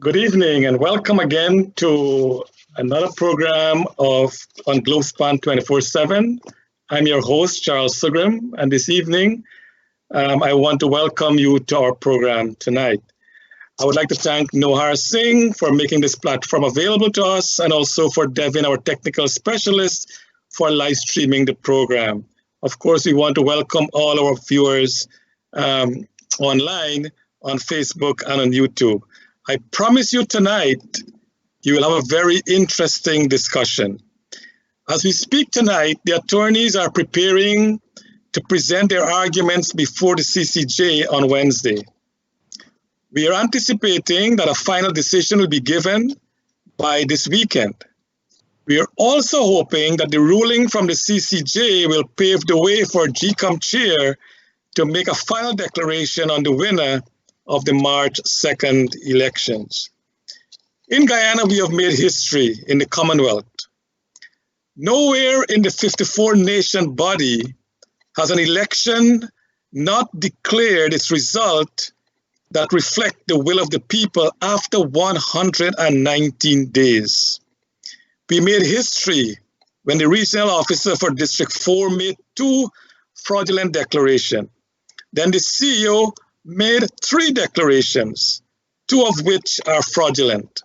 Good evening and welcome again to another program on Globespan 24x7. I'm your host, Charles Sugrim, and this evening I want to welcome you to our program tonight. I would like to thank Nohar Singh for making this platform available to us and also for Devin, our technical specialist, for live streaming the program. Of course, we want to welcome all our viewers online on Facebook and on YouTube. I promise you tonight, you will have a very interesting discussion. As we speak tonight, the attorneys are preparing to present their arguments before the CCJ on Wednesday. We are anticipating that a final decision will be given by this weekend. We are also hoping that the ruling from the CCJ will pave the way for GCOM chair to make a final declaration on the winner of the March 2nd elections. In Guyana, we have made history in the Commonwealth. Nowhere in the 54-nation body has an election not declared its result that reflect the will of the people after 119 days. We made history when the regional officer for District 4 made 2 fraudulent declarations. Then the CEO made 3 declarations, 2 of which are fraudulent.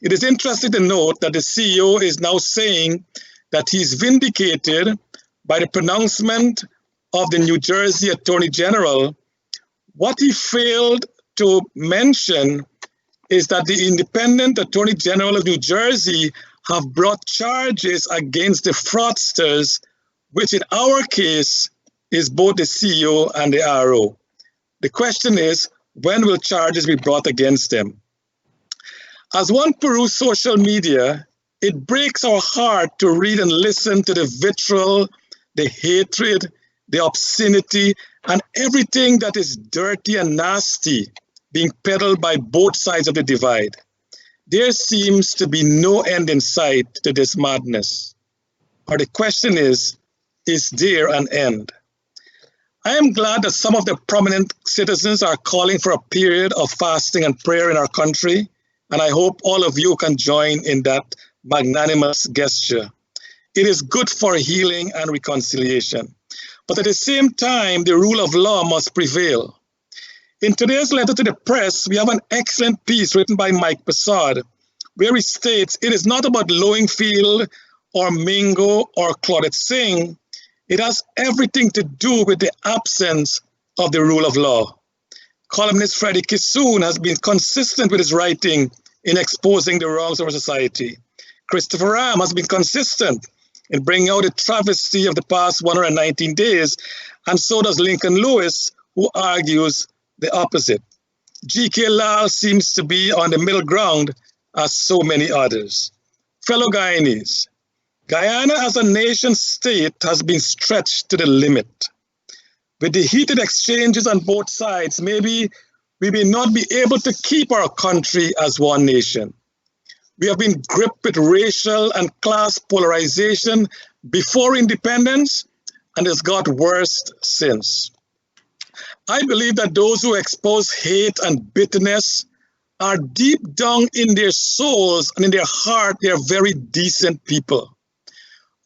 It is interesting to note that the CEO is now saying that he's vindicated by the pronouncement of the New Jersey Attorney General. What he failed to mention is that the Independent Attorney General of New Jersey have brought charges against the fraudsters, which in our case is both the CEO and the RO. The question is, when will charges be brought against them? As one peruse social media, it breaks our heart to read and listen to the vitriol, the hatred, the obscenity, and everything that is dirty and nasty being peddled by both sides of the divide. There seems to be no end in sight to this madness. Or the question is there an end? I am glad that some of the prominent citizens are calling for a period of fasting and prayer in our country, and I hope all of you can join in that magnanimous gesture. It is good for healing and reconciliation. But at the same time, the rule of law must prevail. In today's letter to the press, we have an excellent piece written by Mike Passard, where he states it is not about Lowingfield or Mingo or Claudette Singh. It has everything to do with the absence of the rule of law. Columnist Freddie Kissoon has been consistent with his writing in exposing the wrongs of our society. Christopher Ram has been consistent in bringing out the travesty of the past 119 days, and so does Lincoln Lewis, who argues the opposite. G.K. Lal seems to be on the middle ground, as so many others. Fellow Guyanese, Guyana as a nation state has been stretched to the limit. With the heated exchanges on both sides, maybe we may not be able to keep our country as one nation. We have been gripped with racial and class polarization before independence, and it's got worse since. I believe that those who expose hate and bitterness are deep down in their souls and in their heart, they are very decent people.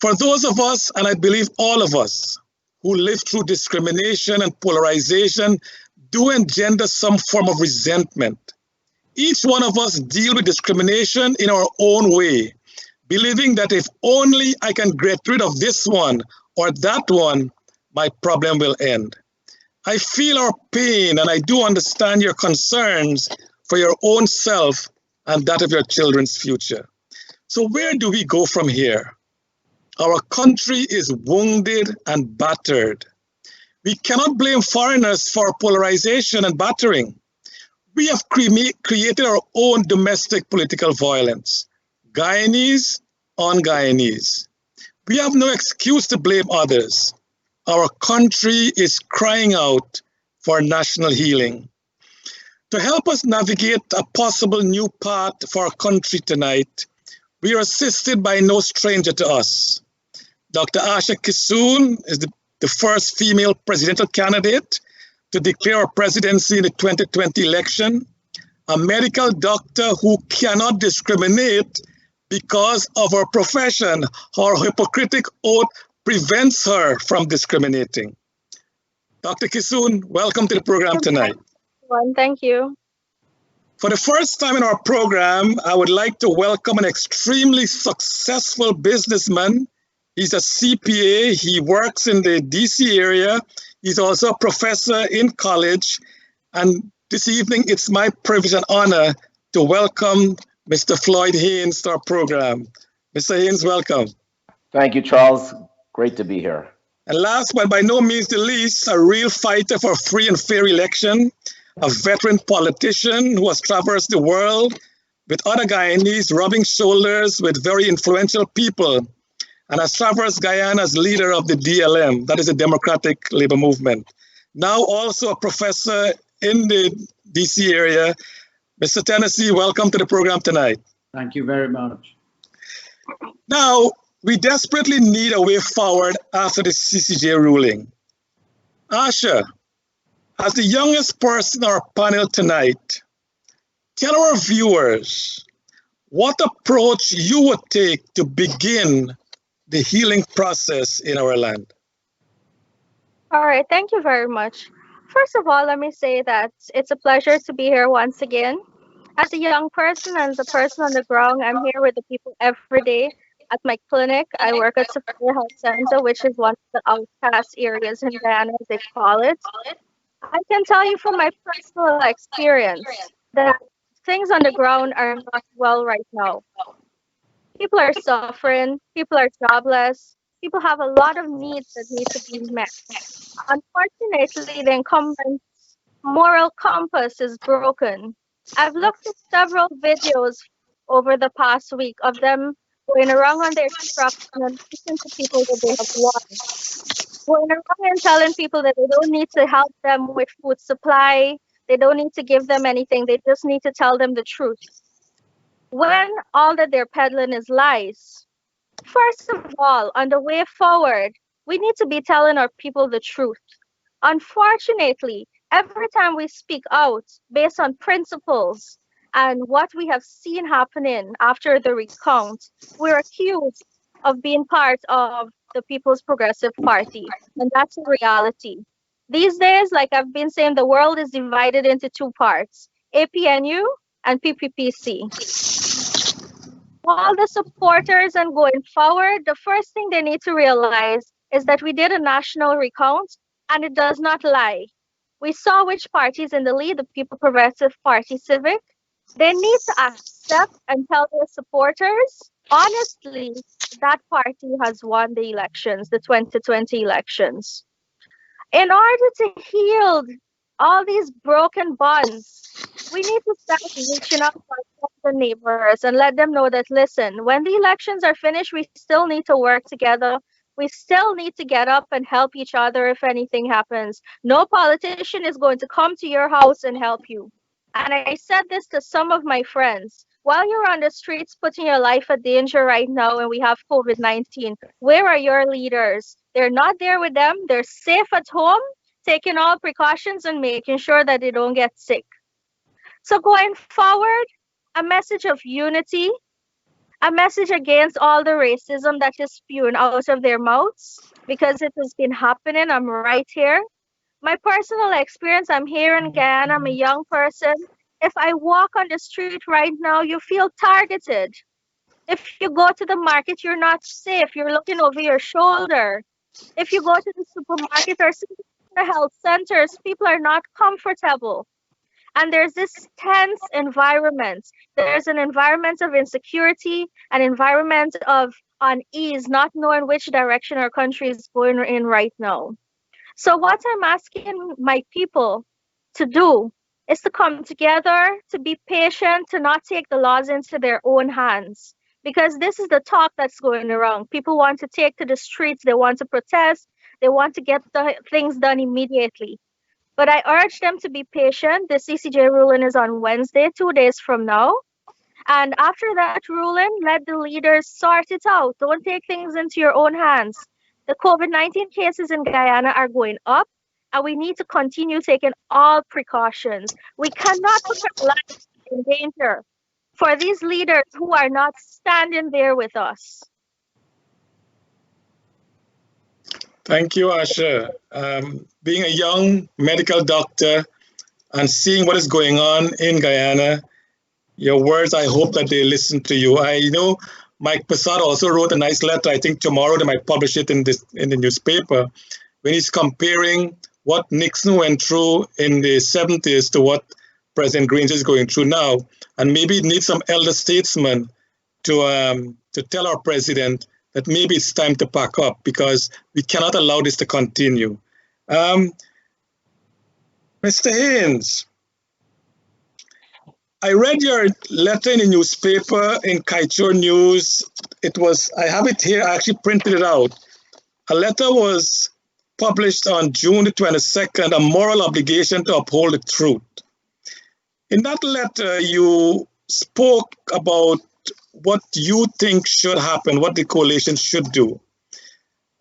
For those of us, and I believe all of us, who live through discrimination and polarization do engender some form of resentment. Each one of us deal with discrimination in our own way, believing that if only I can get rid of this one or that one, my problem will end. I feel our pain and I do understand your concerns for your own self and that of your children's future. So where do we go from here? Our country is wounded and battered. We cannot blame foreigners for polarization and battering. We have created our own domestic political violence, Guyanese on Guyanese. We have no excuse to blame others. Our country is crying out for national healing. To help us navigate a possible new path for our country tonight, we are assisted by no stranger to us. Dr. Asha Kissoon is the first female presidential candidate to declare our presidency in the 2020 election. a medical doctor who cannot discriminate because of her profession. Her Hippocratic oath prevents her from discriminating. Dr. Kissoon, welcome to the program tonight. Thank you. For the first time in our program, I would like to welcome an extremely successful businessman. He's a CPA. He works in the DC area. He's also a professor in college. And this evening, it's my privilege and honor to welcome Mr. Floyd Haynes to our program. Mr. Haynes, welcome. Thank you, Charles. Great to be here. And last but by no means the least, a real fighter for free and fair election, a veteran politician who has traversed the world with other Guyanese, rubbing shoulders with very influential people, and has traversed Guyana as leader of the DLM, that is the Democratic Labor Movement. Now also a professor in the DC area. Mr. Tennassee, welcome to the program tonight. Thank you very much. Now, we desperately need a way forward after the CCJ ruling. Asha, as the youngest person on our panel tonight, tell our viewers what approach you would take to begin the healing process in our land. All right, thank you very much. First of all, let me say that it's a pleasure to be here once again. As a young person and as a person on the ground, I'm here with the people every day at my clinic. I work at Sephora Health Center, which is one of the outcast areas in Guyana, as they call it. I can tell you from my personal experience that things on the ground are not well right now. People are suffering, people are jobless, people have a lot of needs that need to be met. Unfortunately, the incumbent moral compass is broken. I've looked at several videos over the past week of them going around on their trucks and listening to people that they have won. Going around and telling people that they don't need to help them with food supply, they don't need to give them anything, they just need to tell them the truth. When all that they're peddling is lies, first of all, on the way forward, we need to be telling our people the truth. Unfortunately, every time we speak out based on principles and what we have seen happening after the recount, we're accused of being part of the People's Progressive Party, and that's a reality. These days, like I've been saying, the world is divided into two parts, APNU and PPPC. All the supporters and going forward, the first thing they need to realize is that we did a national recount and it does not lie. We saw which party is in the lead, the People Progressive Party Civic. They need to accept and tell their supporters, honestly, that party has won the elections, the 2020 elections. In order to heal all these broken bonds, we need to start reaching out to the neighbors and let them know that, listen, when the elections are finished, we still need to work together. We still need to get up and help each other if anything happens. No politician is going to come to your house and help you. And I said this to some of my friends. While you're on the streets putting your life at danger right now and we have COVID-19, where are your leaders? They're not there with them. They're safe at home, taking all precautions and making sure that they don't get sick. So going forward, a message of unity, a message against all the racism that is spewing out of their mouths, because it has been happening. I'm right here. My personal experience, I'm here in Guyana, I'm a young person. If I walk on the street right now, you feel targeted. If you go to the market, you're not safe. You're looking over your shoulder. If you go to the supermarket or the health centers, people are not comfortable. And there's this tense environment. There's an environment of insecurity, an environment of unease, not knowing which direction our country is going in right now. So what I'm asking my people to do is to come together, to be patient, to not take the laws into their own hands. Because this is the talk that's going around. People want to take to the streets, they want to protest, they want to get the things done immediately. But I urge them to be patient. The CCJ ruling is on Wednesday, 2 days from now. And after that ruling, let the leaders sort it out. Don't take things into your own hands. The COVID-19 cases in Guyana are going up, and we need to continue taking all precautions. We cannot put our lives in danger for these leaders who are not standing there with us. Thank you, Asha. Being a young medical doctor and seeing what is going on in Guyana, your words, I hope that they listen to you. I know Mike Passat also wrote a nice letter. I think tomorrow they might publish it in the newspaper when he's comparing what Nixon went through in the 70s to what President Granger is going through now. And maybe it needs some elder statesmen to tell our president that maybe it's time to pack up because we cannot allow this to continue. Mr. Haynes, I read your letter in the newspaper in Kaieteur News. I have it here, I actually printed it out. A letter was published on June the 22nd, a moral obligation to uphold the truth. In that letter, you spoke about what you think should happen, what the coalition should do.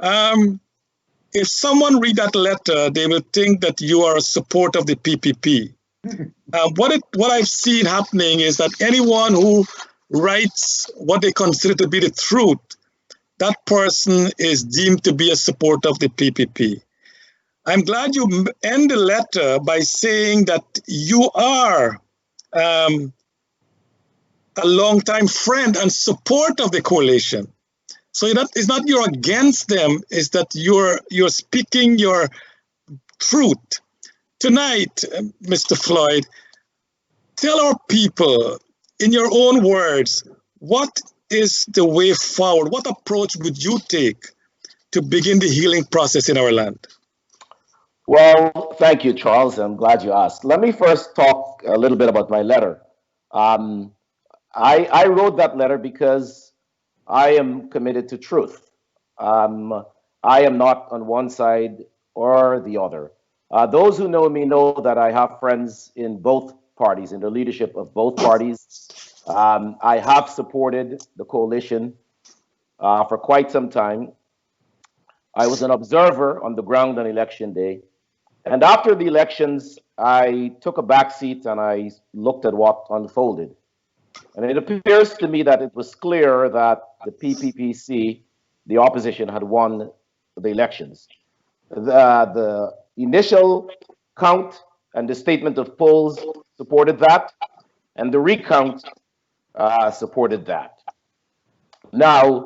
If someone read that letter, they will think that you are a support of the PPP. What I've seen happening is that anyone who writes what they consider to be the truth, that person is deemed to be a supporter of the PPP. I'm glad you end the letter by saying that you are a longtime friend and support of the coalition. So it's not you're against them, it's that you're speaking your truth. Tonight, Mr. Floyd, tell our people, in your own words, what is the way forward? What approach would you take to begin the healing process in our land? Well, thank you, Charles. I'm glad you asked. Let me first talk a little bit about my letter. I wrote that letter because I am committed to truth. I am not on one side or the other. Those who know me know that I have friends in both parties, in the leadership of both parties. I have supported the coalition for quite some time. I was an observer on the ground on election day. And after the elections, I took a back seat and I looked at what unfolded. And it appears to me that it was clear that the PPPC, the opposition, had won the elections. The initial count and the statement of polls supported that, and the recount supported that. Now,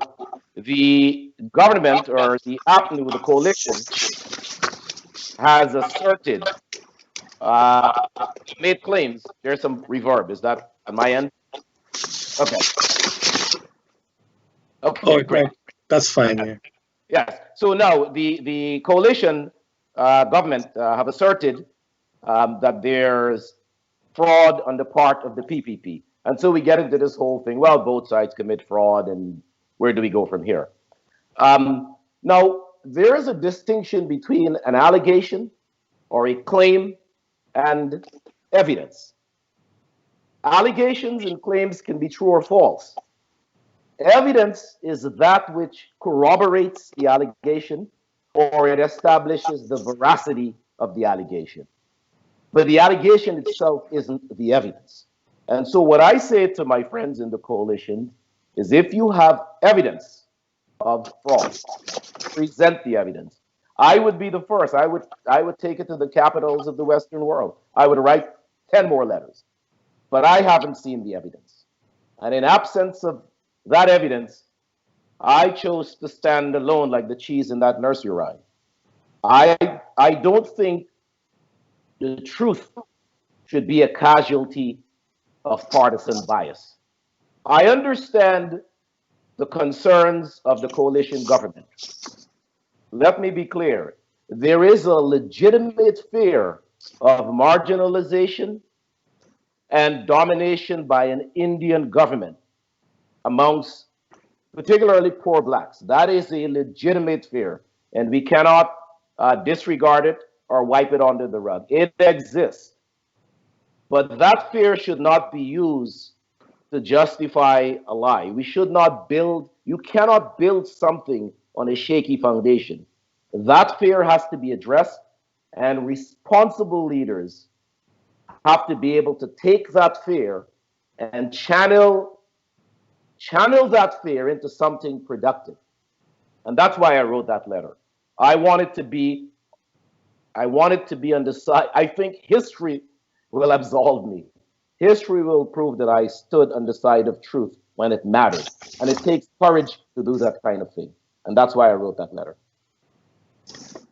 the government or the APNU, the coalition, has asserted, made claims. There's some reverb. Is that on my end? Okay. Okay, great. That's fine. Yeah. Yes. So now the coalition government have asserted that there's fraud on the part of the PPP. And so we get into this whole thing. Well, both sides commit fraud, and where do we go from here? Now, there is a distinction between an allegation or a claim and evidence. Allegations and claims can be true or false. Evidence is that which corroborates the allegation or it establishes the veracity of the allegation. But the allegation itself isn't the evidence. And so what I say to my friends in the coalition is if you have evidence of fraud, present the evidence. I would be the first. I would take it to the capitals of the Western world. I would write 10 more letters. But I haven't seen the evidence. And in absence of that evidence, I chose to stand alone like the cheese in that nursery rhyme. I don't think the truth should be a casualty of partisan bias. I understand the concerns of the coalition government. Let me be clear. There is a legitimate fear of marginalization and domination by an Indian government amongst particularly poor blacks. That is a legitimate fear, and we cannot disregard it or wipe it under the rug. It exists. But that fear should not be used to justify a lie. We should not build, you cannot build something on a shaky foundation. That fear has to be addressed, and responsible leaders have to be able to take that fear and channel that fear into something productive. And that's why I wrote that letter. I wanted to be on the side. I think history will absolve me. History will prove that I stood on the side of truth when it mattered. And it takes courage to do that kind of thing. And that's why I wrote that letter.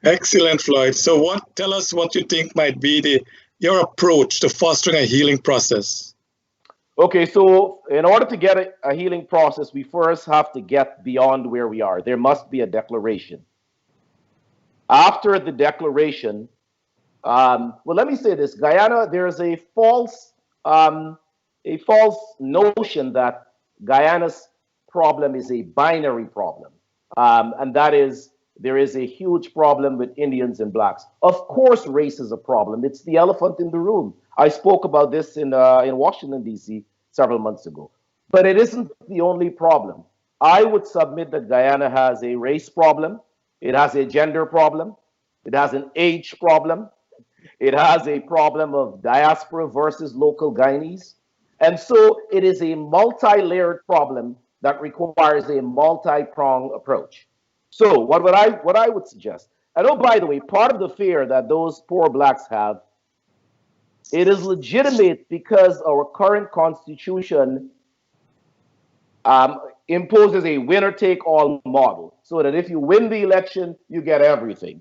Excellent, Floyd. So tell us what you think might be your approach to fostering a healing process. Okay, so in order to get a healing process, we first have to get beyond where we are. There must be a declaration. After the declaration, well, let me say this: Guyana, there is a false notion that Guyana's problem is a binary problem, and that is there is a huge problem with Indians and blacks. Of course, race is a problem. It's the elephant in the room. I spoke about this in Washington, D.C. several months ago. But it isn't the only problem. I would submit that Guyana has a race problem. It has a gender problem. It has an age problem. It has a problem of diaspora versus local Guyanese. And so it is a multi-layered problem that requires a multi-pronged approach. So what I would suggest, and oh, by the way, part of the fear that those poor blacks have, it is legitimate because our current constitution imposes a winner-take-all model, so that if you win the election, you get everything.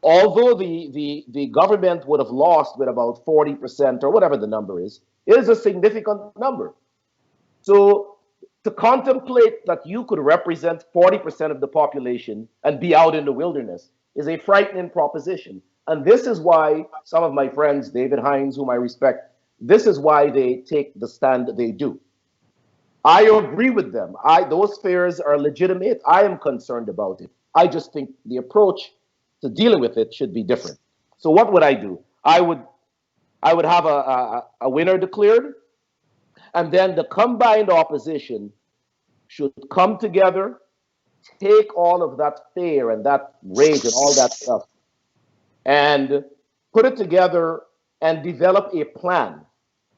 Although the government would have lost with about 40% or whatever the number is, it is a significant number. So to contemplate that you could represent 40% of the population and be out in the wilderness is a frightening proposition. And this is why some of my friends, David Haynes, whom I respect, this is why they take the stand that they do. I agree with them. Those fears are legitimate. I am concerned about it. I just think the approach to dealing with it should be different. So what would I do? I would have a winner declared, and then the combined opposition should come together, take all of that fear and that rage and all that stuff, and put it together and develop a plan.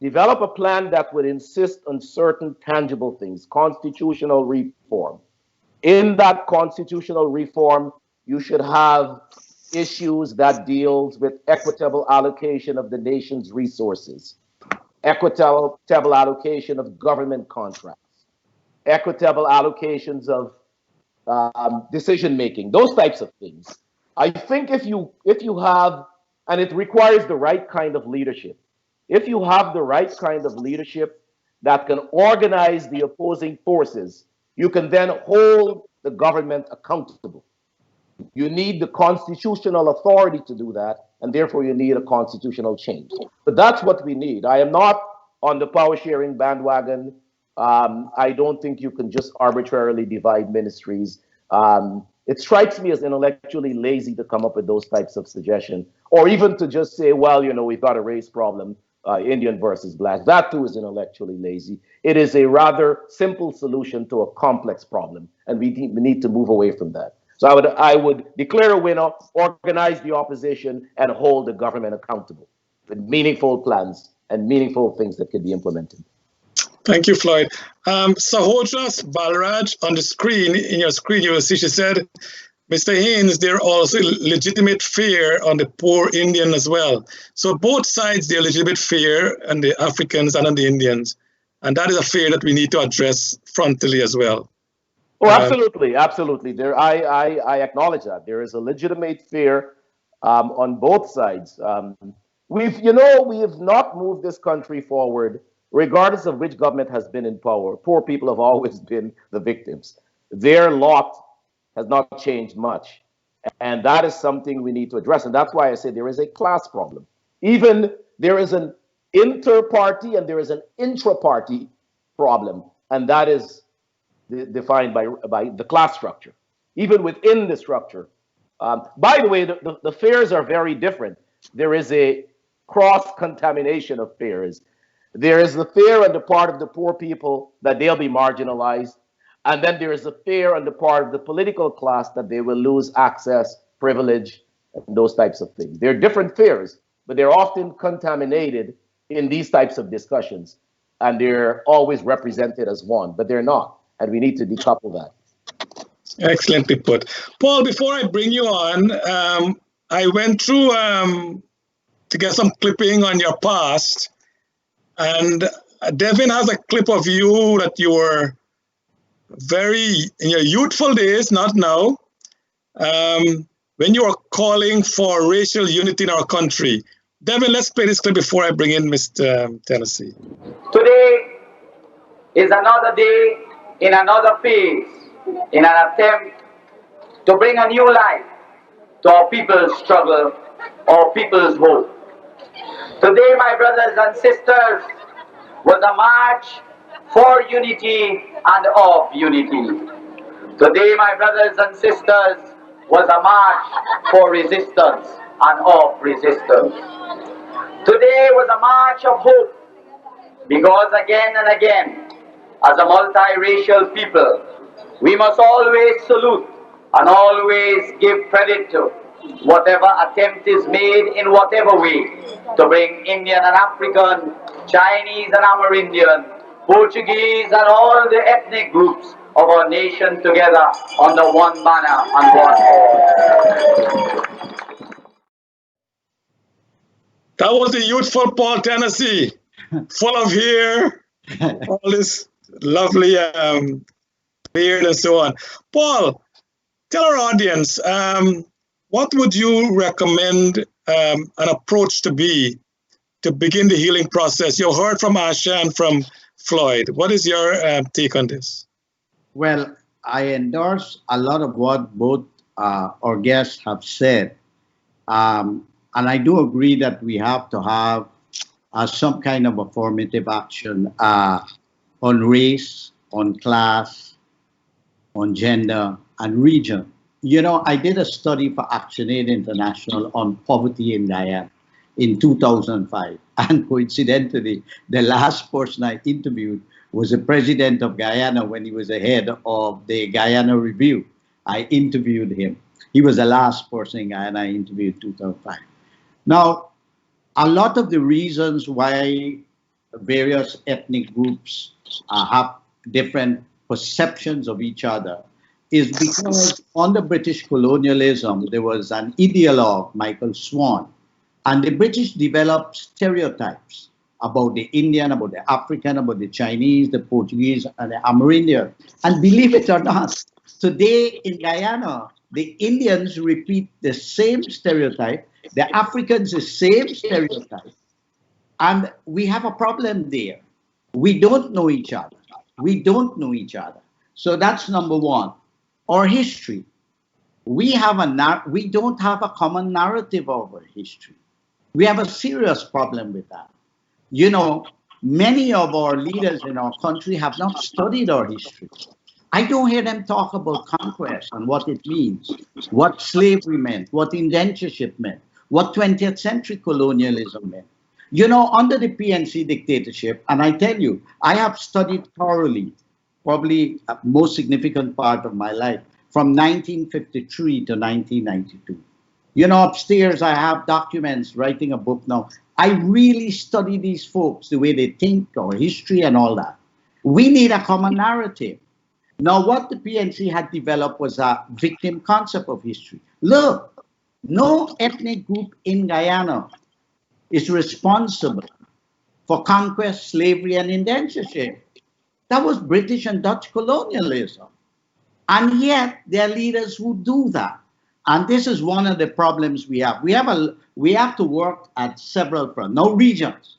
Develop a plan that would insist on certain tangible things, constitutional reform. In that constitutional reform, you should have issues that deals with equitable allocation of the nation's resources, equitable allocation of government contracts, equitable allocations of decision making, those types of things. I think if you have, and it requires the right kind of leadership, if you have the right kind of leadership that can organize the opposing forces, you can then hold the government accountable. You need the constitutional authority to do that, and therefore you need a constitutional change. But that's what we need. I am not on the power sharing bandwagon. I don't think you can just arbitrarily divide ministries. It strikes me as intellectually lazy to come up with those types of suggestions, or even to just say, well, we've got a race problem, Indian versus black. That too is intellectually lazy. It is a rather simple solution to a complex problem, and we need to move away from that. So I would declare a winner, organize the opposition, and hold the government accountable with meaningful plans and meaningful things that could be implemented. Thank you, Floyd. Sahodras Balraj, on the screen, in your screen, you will see she said, Mr. Haynes, there are also legitimate fear on the poor Indian as well. So both sides, there are legitimate fear on the Africans and on the Indians. And that is a fear that we need to address frontally as well. Oh, absolutely, absolutely. I acknowledge that. There is a legitimate fear on both sides. We have not moved this country forward, regardless of which government has been in power. Poor people have always been the victims. Their lot has not changed much. And that is something we need to address. And that's why I say there is a class problem. Even there is an inter-party and there is an intra-party problem. And that is defined by the class structure. Even within the structure. By the way, the fears are very different. There is a cross-contamination of fears. There is the fear on the part of the poor people that they'll be marginalized. And then there is a fear on the part of the political class that they will lose access, privilege, and those types of things. They're different fears, but they're often contaminated in these types of discussions, and they're always represented as one, but they're not, and we need to decouple that. Excellently put. Paul, before I bring you on, I went through to get some clipping on your past, and Devin has a clip of you that you were in your youthful days, not now, when you were calling for racial unity in our country. Devin, let's play this clip before I bring in Mr. Tennassee. Today is another day in another phase in an attempt to bring a new life to our people's struggle, our people's hope. Today, my brothers and sisters, was a march for unity and of unity. Today, my brothers and sisters, was a march for resistance and of resistance. Today was a march of hope, because again and again, as a multiracial people, we must always salute and always give credit to whatever attempt is made in whatever way to bring Indian and African, Chinese and Amerindian, Portuguese and all the ethnic groups of our nation together under one banner and one cause. That was the youthful Paul Tennassee, full of hair, all this lovely beard and so on. Paul, tell our audience, what would you recommend an approach to be to begin the healing process? You heard from Asha and from Floyd. What is your take on this? Well, I endorse a lot of what both our guests have said. And I do agree that we have to have some kind of a formative action on race, on class, on gender, and region. You know, I did a study for ActionAid International on poverty in Guyana in 2005. And coincidentally, the last person I interviewed was the president of Guyana when he was the head of the Guyana Review. I interviewed him. He was the last person in Guyana I interviewed in 2005. Now, a lot of the reasons why various ethnic groups have different perceptions of each other is because under British colonialism, there was an ideologue, Michael Swan, and the British developed stereotypes about the Indian, about the African, about the Chinese, the Portuguese, and the Amerindian. And believe it or not, today in Guyana, the Indians repeat the same stereotype, the Africans the same stereotype, and we have a problem there. We don't know each other. We don't know each other. So that's number one. Our history. We don't have a common narrative of our history. We have a serious problem with that. You know, many of our leaders in our country have not studied our history. I don't hear them talk about conquest and what it means, what slavery meant, what indentureship meant, what 20th century colonialism meant. You know, under the PNC dictatorship, and I tell you, I have studied thoroughly, probably a most significant part of my life, from 1953 to 1992. You know, upstairs I have documents, writing a book now. I really study these folks, the way they think, our history and all that. We need a common narrative. Now, what the PNC had developed was a victim concept of history. Look, no ethnic group in Guyana is responsible for conquest, slavery, and indentureship. That was British and Dutch colonialism. And yet, there are leaders who do that. And this is one of the problems we have. We have to work at several fronts. No regions.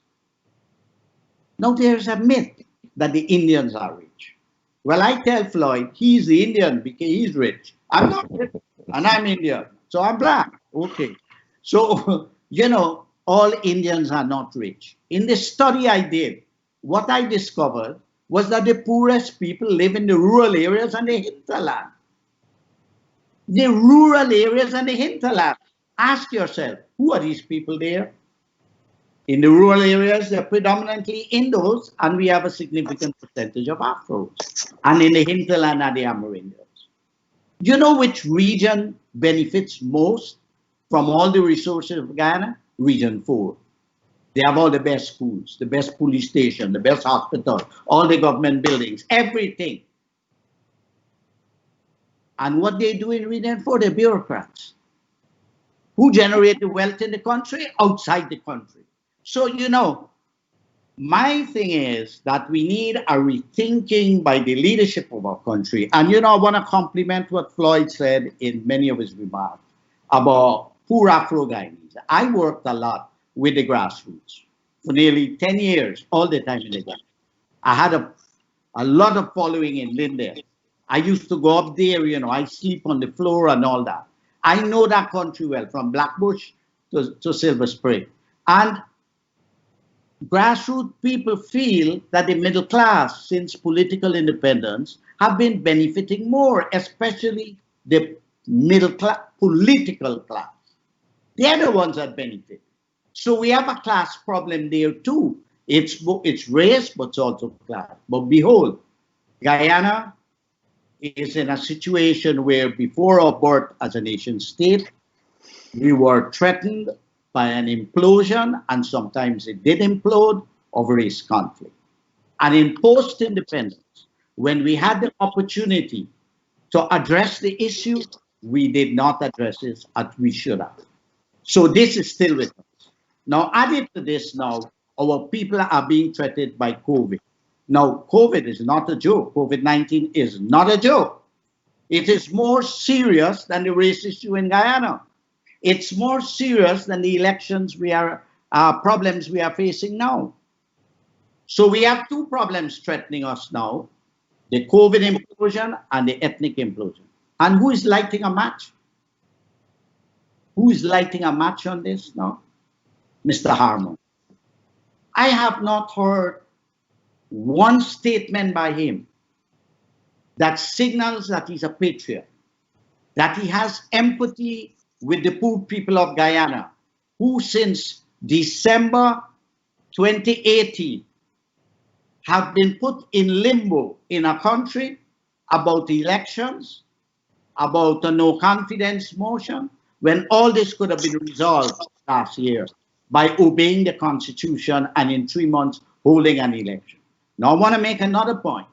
Now, there's a myth that the Indians are rich. Well, I tell Floyd, he's the Indian because he's rich. I'm not rich, and I'm Indian, so I'm black. Okay. So, you know, all Indians are not rich. In the study I did, what I discovered was that the poorest people live in the rural areas and the hinterland. The rural areas and the hinterland. Ask yourself, who are these people there? In the rural areas, they're predominantly Indos, and we have a significant percentage of Afros. And in the hinterland are the Amerindians. Do you know which region benefits most from all the resources of Guyana? Region 4. They have all the best schools, the best police station, the best hospital, all the government buildings, everything. And what they do in return for the bureaucrats who generate the wealth in the country, outside the country. So, you know, my thing is that we need a rethinking by the leadership of our country. And, you know, I want to compliment what Floyd said in many of his remarks about poor Afro-Guyanese. I worked a lot with the grassroots for nearly 10 years, all the time in the grassroots. I had a lot of following in Linden. I used to go up there, you know, I sleep on the floor and all that. I know that country well, from Blackbush to Silver Spring. And grassroots people feel that the middle class, since political independence, have been benefiting more, especially the middle class, political class. They're the ones that benefit. So we have a class problem there too. It's race, but it's also class. But behold, Guyana is in a situation where before our birth as a nation state, we were threatened by an implosion, and sometimes it did implode, of race conflict. And in post-independence, when we had the opportunity to address the issue, we did not address it as we should have. So this is still with us. Now, added to this now, our people are being threatened by COVID. Now, COVID is not a joke. COVID-19 is not a joke. It is more serious than the race issue in Guyana. It's more serious than the elections problems we are facing now. So we have two problems threatening us now, the COVID implosion and the ethnic implosion. And who is lighting a match? Who is lighting a match on this now? Mr. Harmon. I have not heard one statement by him that signals that he's a patriot, that he has empathy with the poor people of Guyana, who since December 2018 have been put in limbo in a country about elections, about a no confidence motion, when all this could have been resolved last year by obeying the Constitution and in 3 months holding an election. Now I want to make another point.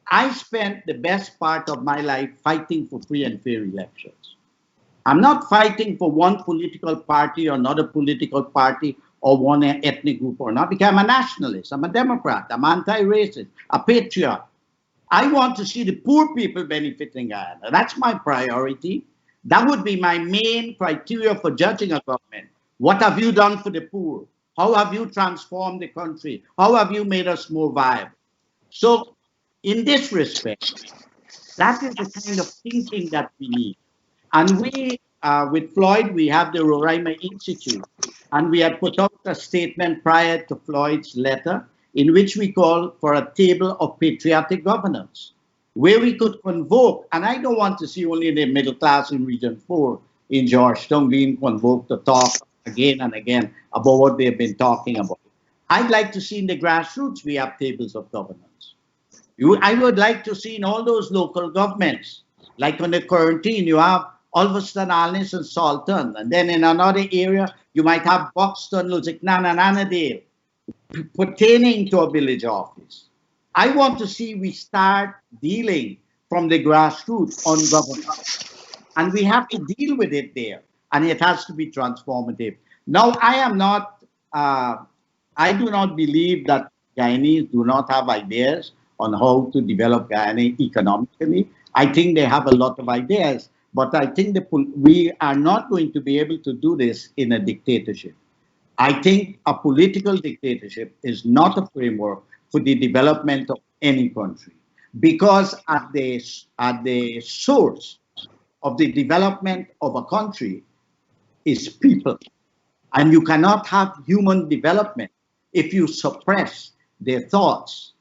I spent the best part of my life fighting for free and fair elections. I'm not fighting for one political party or another political party or one ethnic group or not, because I'm a nationalist, I'm a Democrat, I'm anti-racist, a patriot. I want to see the poor people benefiting Guyana. That's my priority. That would be my main criteria for judging a government. What have you done for the poor? How have you transformed the country? How have you made us more viable? So in this respect, that is the kind of thinking that we need. And we, with Floyd, we have the Roraima Institute, and we had put out a statement prior to Floyd's letter in which we call for a table of patriotic governance, where we could convoke, and I don't want to see only the middle class in Region 4 in Georgetown being convoked to talk again and again about what they've been talking about. I'd like to see in the grassroots we have tables of governance. I would like to see in all those local governments, like on the quarantine, you have Ulverston, Alnis, and Salton, and then in another area, you might have Buxton, Lusignan, and Annandale, pertaining to a village office. I want to see we start dealing from the grassroots on governance. And we have to deal with it there. And it has to be transformative. Now, I do not believe that Guyanese do not have ideas on how to develop Guyana economically. I think they have a lot of ideas, but I think we are not going to be able to do this in a dictatorship. I think a political dictatorship is not a framework for the development of any country, because at the source of the development of a country is people. And you cannot have human development if you suppress their thoughts,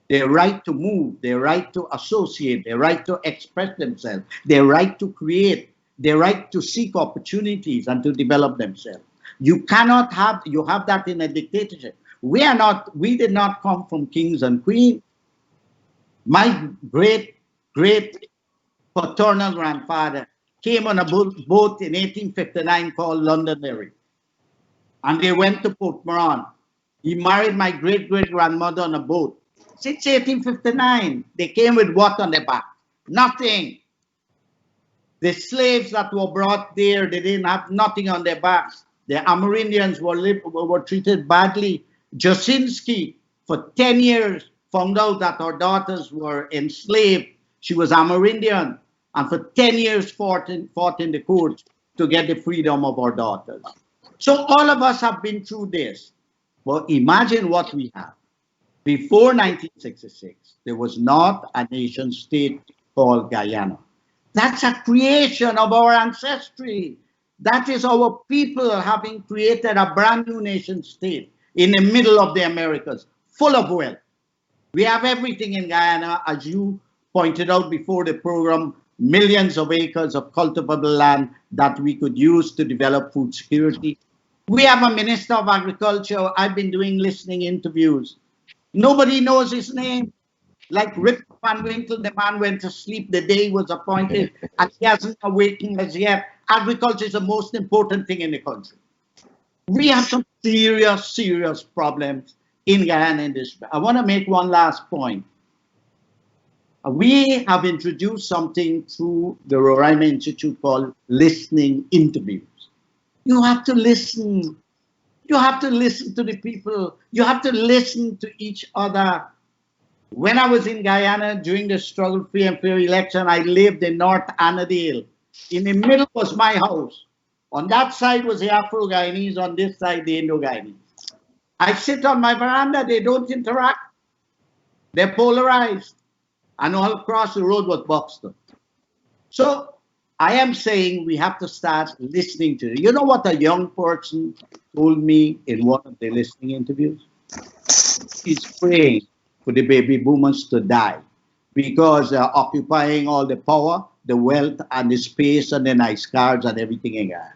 their right to move, their right to associate, their right to express themselves, their right to create, their right to seek opportunities and to develop themselves. You cannot have, you have that in a dictatorship. We did not come from kings and queens. My great paternal grandfather came on a boat in 1859 called Londonderry. and they went to Port Moran. He married my great-great-grandmother on a boat. Since 1859, they came with what on their back? Nothing. The slaves that were brought there, they didn't have nothing on their backs. The Amerindians were treated badly. Jasinski, for 10 years, found out that her daughters were enslaved. She was Amerindian, and for 10 years fought in the courts to get the freedom of our daughters. So all of us have been through this. Well, imagine what we have. Before 1966, there was not a nation state called Guyana. That's a creation of our ancestry. That is our people having created a brand new nation state in the middle of the Americas, full of wealth. We have everything in Guyana, as you pointed out before the program, millions of acres of cultivable land that we could use to develop food security. We have a Minister of Agriculture. I've been doing listening interviews. Nobody knows his name. Like Rip Van Winkle, the man went to sleep the day he was appointed, and he hasn't awakened as yet. Agriculture is the most important thing in the country. We have some serious, serious problems in Guyana in this. I want to make one last point. We have introduced something through the Roraima Institute called listening interviews. You have to listen. You have to listen to the people. You have to listen to each other. When I was in Guyana during the struggle free and fair election, I lived in North Annandale. In the middle was my house. On that side was the Afro-Guyanese, on this side the Indo-Guyanese. I sit on my veranda, they don't interact. They're polarized. And all across the road was Buxton. So I am saying we have to start listening to it. You know what a young person told me in one of the listening interviews? He's praying for the baby boomers to die because they're occupying all the power, the wealth, and the space, and the nice cars and everything in Guyana.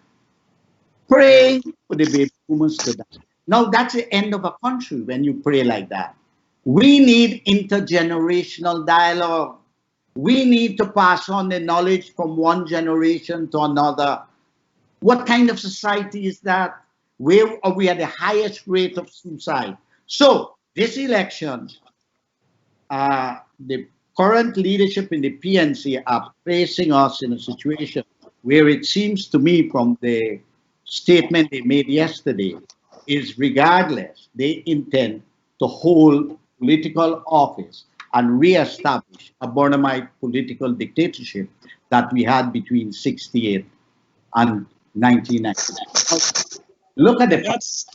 Praying for the baby boomers to die. Now, that's the end of a country when you pray like that. We need intergenerational dialogue. We need to pass on the knowledge from one generation to another. What kind of society is that? Where are we at the highest rate of suicide? So, this election, the current leadership in the PNC are placing us in a situation where it seems to me from the statement they made yesterday is regardless, they intend to hold political office and re-establish a Bonamite political dictatorship that we had between 68 and 1999. Look at the facts.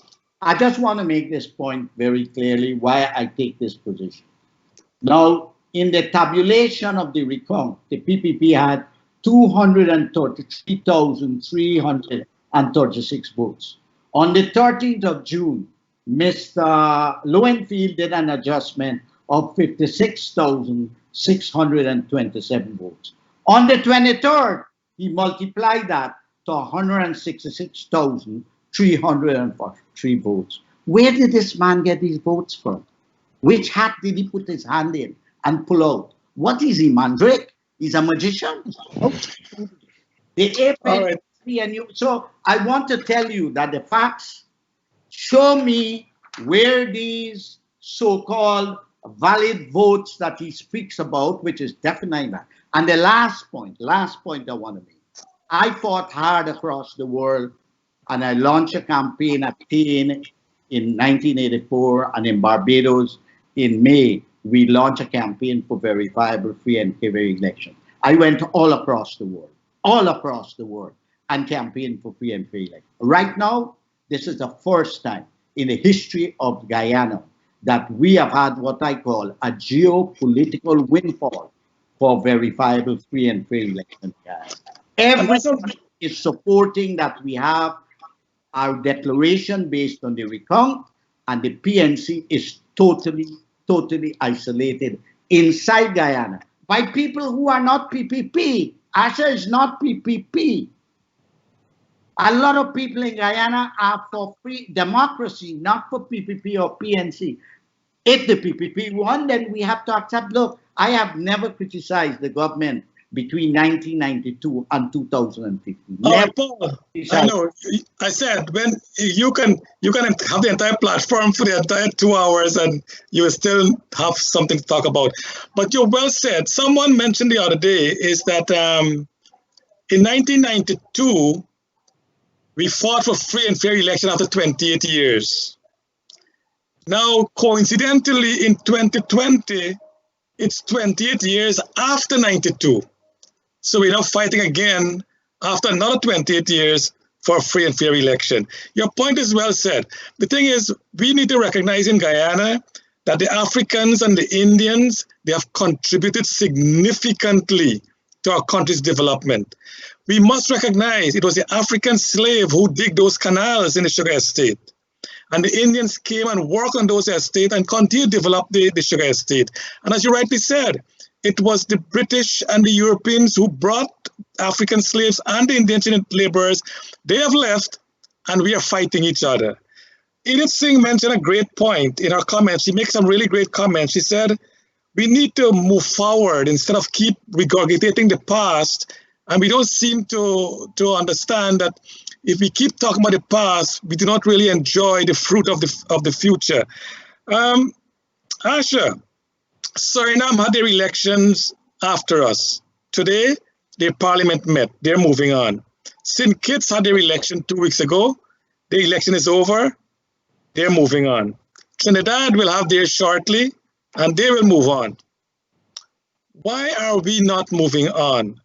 I just want to make this point very clearly why I take this position. Now, in the tabulation of the recount, the PPP had 233,336 votes. On the 13th of June, Mr. Lowenfield did an adjustment of 56,627 votes. On the 23rd, he multiplied that to 166,343 votes. Where did this man get these votes from? Which hat did he put his hand in and pull out? What is he, Mandrake? He's a magician? The April, so I want to tell you that the facts show me where these so-called valid votes that he speaks about, which is definitely that. And the last point I want to make. I fought hard across the world, and I launched a campaign at Tain in 1984, and in Barbados in May, we launched a campaign for verifiable, free, and fair election. I went all across the world, and campaigned for free and fair election. Right now, this is the first time in the history of Guyana that we have had what I call a geopolitical windfall for verifiable, free, and fair election. Everyone is supporting that we have our declaration based on the recount, and the PNC is totally isolated inside Guyana by people who are not PPP. Asha is not PPP. A lot of people in Guyana are for free democracy, not for PPP or PNC. If the PPP won, then we have to accept, look, I have never criticized the government between 1992 and 2015. Paul, I know. I said when you can have the entire platform for the entire 2 hours and you will still have something to talk about. But you're well said. Someone mentioned the other day is that in 1992 we fought for free and fair election after 28 years. Now, coincidentally, in 2020, it's 28 years after 92. So we're now fighting again after another 28 years for a free and fair election. Your point is well said. The thing is, we need to recognize in Guyana that the Africans and the Indians, they have contributed significantly to our country's development. We must recognize it was the African slave who dig those canals in the sugar estate. And the Indians came and worked on those estates and continued to develop the sugar estate. And as you rightly said, it was the British and the Europeans who brought African slaves and the indentured laborers. They have left, and we are fighting each other. Edith Singh mentioned a great point in her comments. She makes some really great comments. She said, we need to move forward instead of keep regurgitating the past. And we don't seem to understand that if we keep talking about the past, we do not really enjoy the fruit of the future. Asha, Suriname had their elections after us. Today, their parliament met. They're moving on. St. Kitts had their election 2 weeks ago. The election is over. They're moving on. Trinidad will have theirs shortly, and they will move on. Why are we not moving on?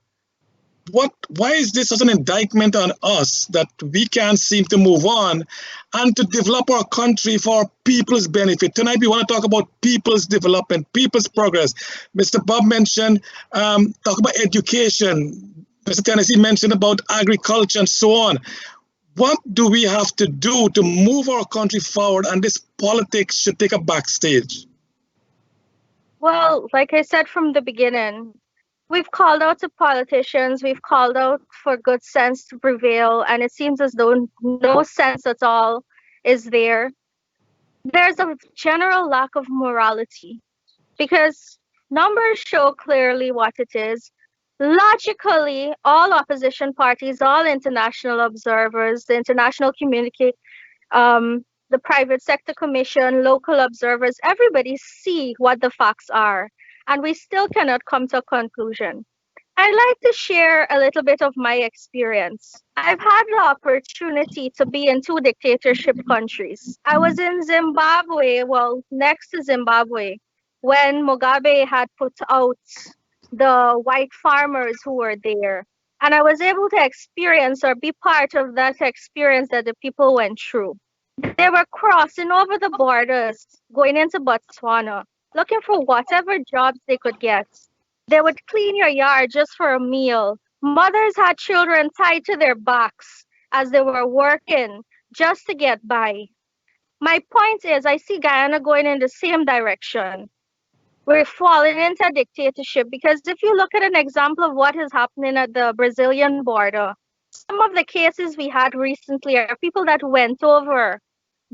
Why is this such an indictment on us that we can't seem to move on and to develop our country for people's benefit? Tonight we want to talk about people's development, people's progress. Mr. Bob mentioned, talk about education. Mr. Tennassee mentioned about agriculture and so on. What do we have to do to move our country forward, and this politics should take a backstage? Well, like I said from the beginning, we've called out to politicians, we've called out for good sense to prevail, and it seems as though no sense at all is there. There's a general lack of morality because numbers show clearly what it is. Logically, all opposition parties, all international observers, the international community, the private sector commission, local observers, everybody see what the facts are, and we still cannot come to a conclusion. I'd like to share a little bit of my experience. I've had the opportunity to be in 2 dictatorship countries. I was in Zimbabwe, well, next to Zimbabwe, when Mugabe had put out the white farmers who were there. And I was able to experience or be part of that experience that the people went through. They were crossing over the borders, going into Botswana, looking for whatever jobs they could get. They would clean your yard just for a meal. Mothers had children tied to their backs as they were working just to get by. My point is, I see Guyana going in the same direction. We're falling into a dictatorship because if you look at an example of what is happening at the Brazilian border, some of the cases we had recently are people that went over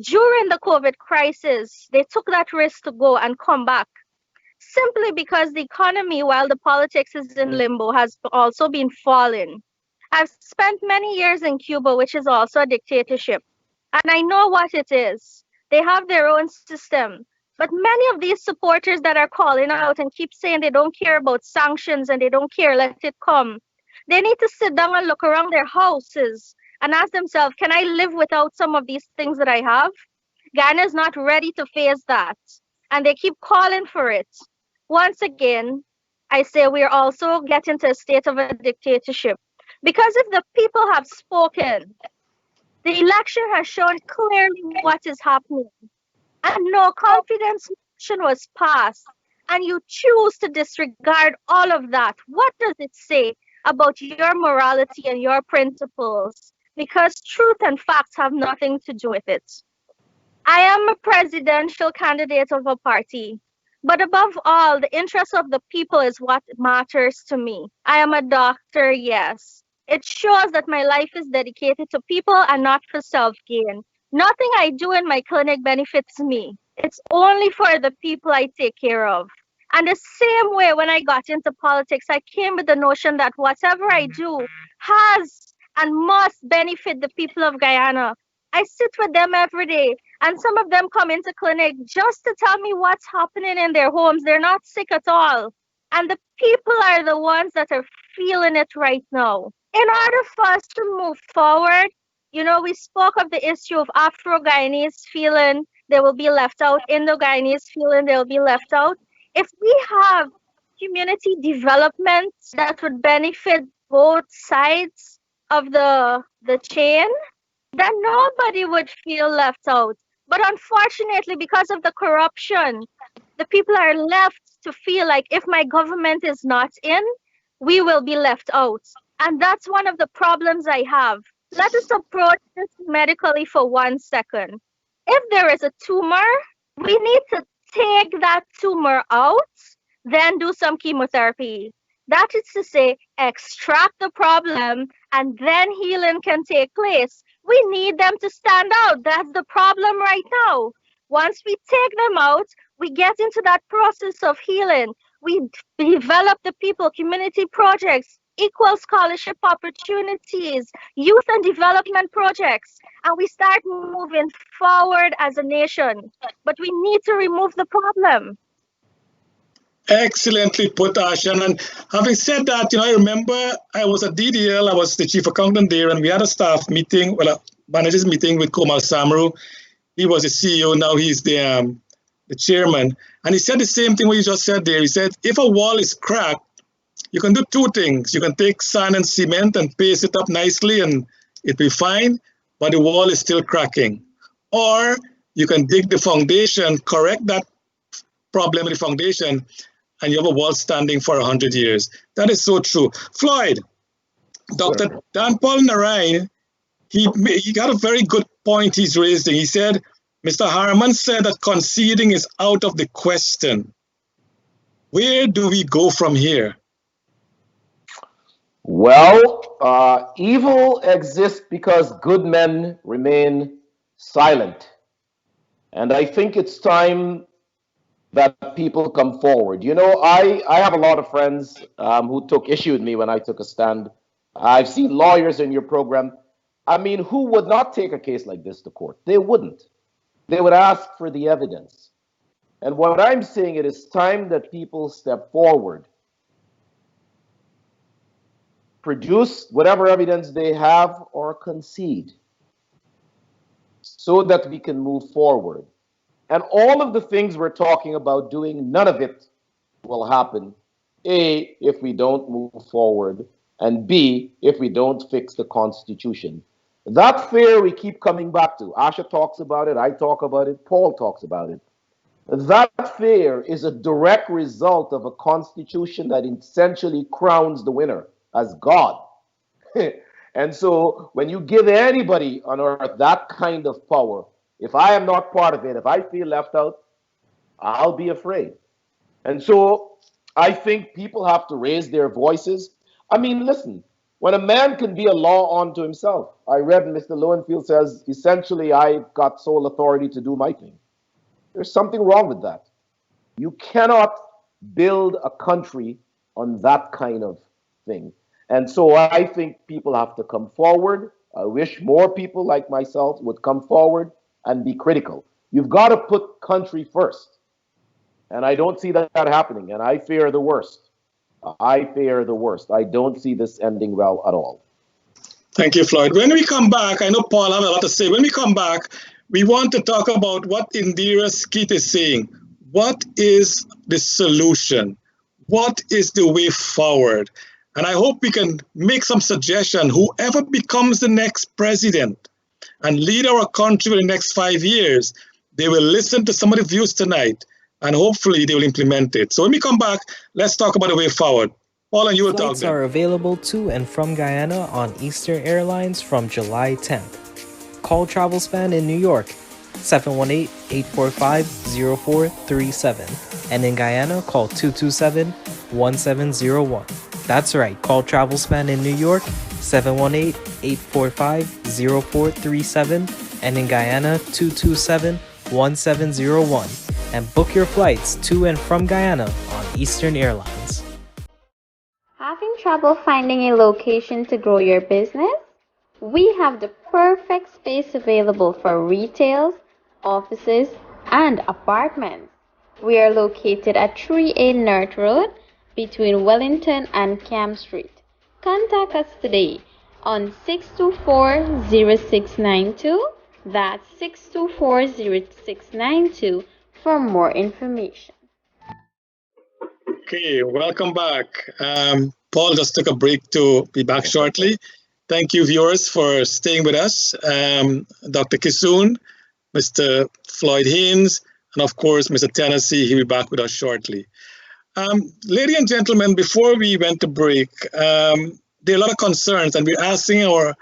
during the COVID crisis. They took that risk to go and come back simply because the economy, while the politics is in limbo, has also been falling. I've spent many years in Cuba, which is also a dictatorship, and I know what it is. They have their own system. But many of these supporters that are calling out and keep saying they don't care about sanctions and they don't care, let it come, they need to sit down and look around their houses and ask themselves, can I live without some of these things that I have? Ghana is not ready to face that. And they keep calling for it. Once again, I say we're also getting to a state of a dictatorship. Because if the people have spoken, the election has shown clearly what is happening. And no confidence motion was passed, and you choose to disregard all of that. What does it say about your morality and your principles? Because truth and facts have nothing to do with it. I am a presidential candidate of a party, but above all, the interest of the people is what matters to me. I am a doctor, yes. It shows that my life is dedicated to people and not for self-gain. Nothing I do in my clinic benefits me. It's only for the people I take care of. And the same way when I got into politics, I came with the notion that whatever I do has and must benefit the people of Guyana. I sit with them every day, and some of them come into clinic just to tell me what's happening in their homes. They're not sick at all. And the people are the ones that are feeling it right now. In order for us to move forward, we spoke of the issue of Afro-Guyanese feeling they will be left out, Indo-Guyanese feeling they will be left out. If we have community development that would benefit both sides of the chain, then nobody would feel left out. But unfortunately, because of the corruption, the people are left to feel like if my government is not in, we will be left out. And that's one of the problems I have. Let us approach this medically for 1 second. If there is a tumor, we need to take that tumor out, then do some chemotherapy. That is to say, extract the problem, and then healing can take place. We need them to stand out. That's the problem right now. Once we take them out, we get into that process of healing. We develop the people, community projects, equal scholarship opportunities, youth and development projects, and we start moving forward as a nation. But we need to remove the problem. Excellently put, Asha. And having said that, I remember I was at DDL, I was the chief accountant there, and we had a staff meeting, a managers meeting with Komal Samru. He was the CEO, now he's the chairman. And he said the same thing what you just said there. He said, if a wall is cracked, you can do two things. You can take sand and cement and paste it up nicely and it'll be fine, but the wall is still cracking. Or you can dig the foundation, correct that problem in the foundation, and you have a wall standing for 100 years. That is so true. Floyd, Dr. Dan Paul Narayan, he got a very good point he's raising. He said, Mr. Harman said that conceding is out of the question. Where do we go from here? Well, evil exists because good men remain silent. And I think it's time that people come forward. I have a lot of friends who took issue with me when I took a stand. I've seen lawyers in your program. I mean, who would not take a case like this to court? They wouldn't. They would ask for the evidence. And what I'm saying, it is time that people step forward, produce whatever evidence they have or concede so that we can move forward. And all of the things we're talking about doing, none of it will happen, A, if we don't move forward, and B, if we don't fix the Constitution. That fear we keep coming back to. Asha talks about it, I talk about it, Paul talks about it. That fear is a direct result of a constitution that essentially crowns the winner as God. And so when you give anybody on earth that kind of power, if I am not part of it, if I feel left out, I'll be afraid. And so I think people have to raise their voices. I mean, listen, when a man can be a law unto himself, I read Mr. Lowenfield says, essentially, I've got sole authority to do my thing. There's something wrong with that. You cannot build a country on that kind of thing. And so I think people have to come forward. I wish more people like myself would come forward and be critical. You've got to put country first. And I don't see that happening. And I fear the worst. I fear the worst. I don't see this ending well at all. Thank you, Floyd. When we come back, I know Paul has a lot to say. When we come back, we want to talk about what Indira Skeet is saying. What is the solution? What is the way forward? And I hope we can make some suggestion. Whoever becomes the next president and lead our country for the next 5 years, they will listen to some of the views tonight, and hopefully they will implement it. So when we come back, let's talk about the way forward. Paul, and you will talk Flights are available to and from Guyana on Eastern Airlines from July 10th. Call Travelspan in New York, 718-845-0437. And in Guyana, call 227-1701. That's right, call Travelspan in New York, 718-845-0437. And in Guyana, 227-1701. And book your flights to and from Guyana on Eastern Airlines. Having trouble finding a location to grow your business? We have the perfect space available for retails, offices, and apartments. We are located at 3A North Road between Wellington and Camp Street. Contact us today on 624-0692. That's 624-0692 for more information. Okay, welcome back. Paul just took a break to be back shortly. Thank you, viewers, for staying with us. Dr. Kissoon, Mr. Floyd Haynes, and of course, Mr. Tennassee, he'll be back with us shortly. Ladies and gentlemen, before we went to break, there are a lot of concerns, and we're asking our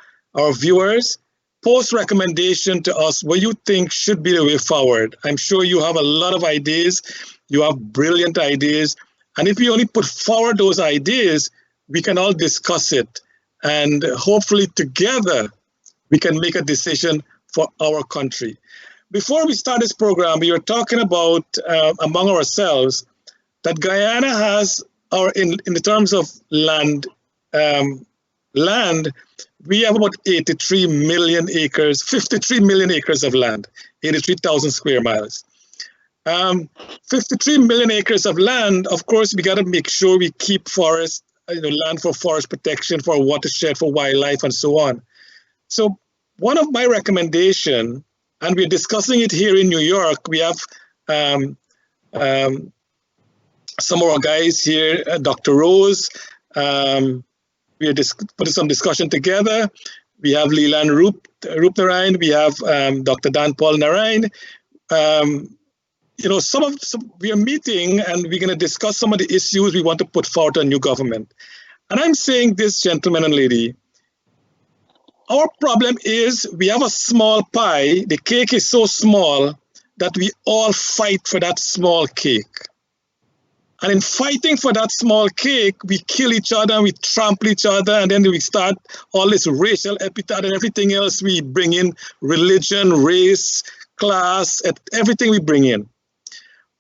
viewers, post recommendation to us what you think should be the way forward. I'm sure you have a lot of ideas. You have brilliant ideas. And if we only put forward those ideas, we can all discuss it. And hopefully together, we can make a decision for our country. Before we start this program, we were talking about among ourselves that Guyana has, in the terms of land, we have about 83 million acres, 53 million acres of land, 83,000 square miles. 53 million acres of land, of course, we got to make sure we keep forest, land for forest protection, for watershed, for wildlife, and so on. So one of my recommendation, and we're discussing it here in New York, we have some of our guys here, Dr. Rose, we are putting some discussion together. We have Leland Roop Narayan, we have Dr. Dan Paul Narayan. We are meeting and we're going to discuss some of the issues we want to put forward to a new government. And I'm saying this, gentlemen and lady, our problem is we have a small pie. The cake is so small that we all fight for that small cake. And in fighting for that small cake, we kill each other, we trample each other, and then we start all this racial epithet and everything else. We bring in religion, race, class, everything we bring in.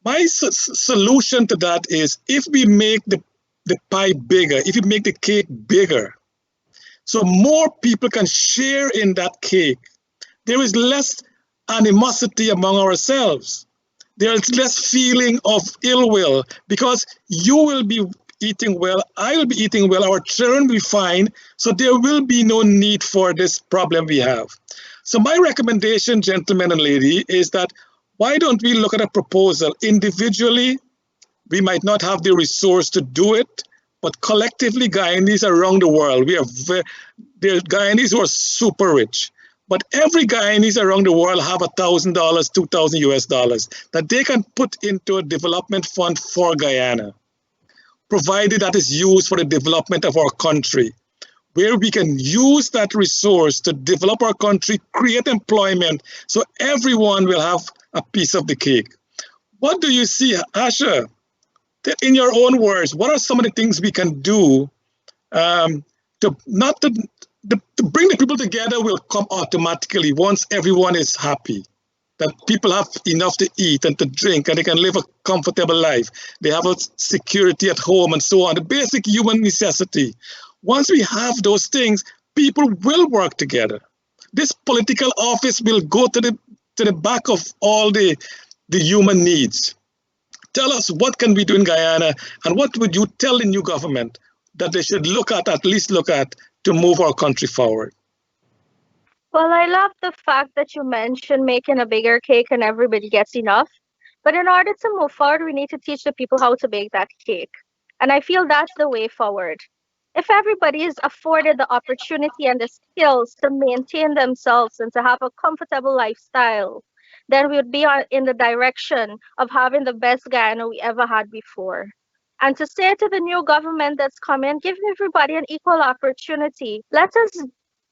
My solution to that is if we make the pie bigger, if we make the cake bigger, so more people can share in that cake, there is less animosity among ourselves. There is less feeling of ill will because you will be eating well, I will be eating well, our children will be fine, so there will be no need for this problem we have. So my recommendation, gentlemen and lady, is that why don't we look at a proposal individually? We might not have the resource to do it, but collectively, Guyanese around the world, there are Guyanese who are super rich. But every Guyanese around the world have $1,000, $2,000 US dollars that they can put into a development fund for Guyana, provided that is used for the development of our country, where we can use that resource to develop our country, create employment, so everyone will have a piece of the cake. What do you see, Asha? In your own words, what are some of the things we can do to bring the people together will come automatically once everyone is happy, that people have enough to eat and to drink and they can live a comfortable life. They have a security at home and so on, the basic human necessity. Once we have those things, people will work together. This political office will go to the back of all the human needs. Tell us what can we do in Guyana and what would you tell the new government that they should at least look at to move our country forward? Well, I love the fact that you mentioned making a bigger cake and everybody gets enough. But in order to move forward, we need to teach the people how to bake that cake. And I feel that's the way forward. If everybody is afforded the opportunity and the skills to maintain themselves and to have a comfortable lifestyle, then we would be in the direction of having the best Guyana we ever had before. And to say to the new government that's coming, give everybody an equal opportunity. Let us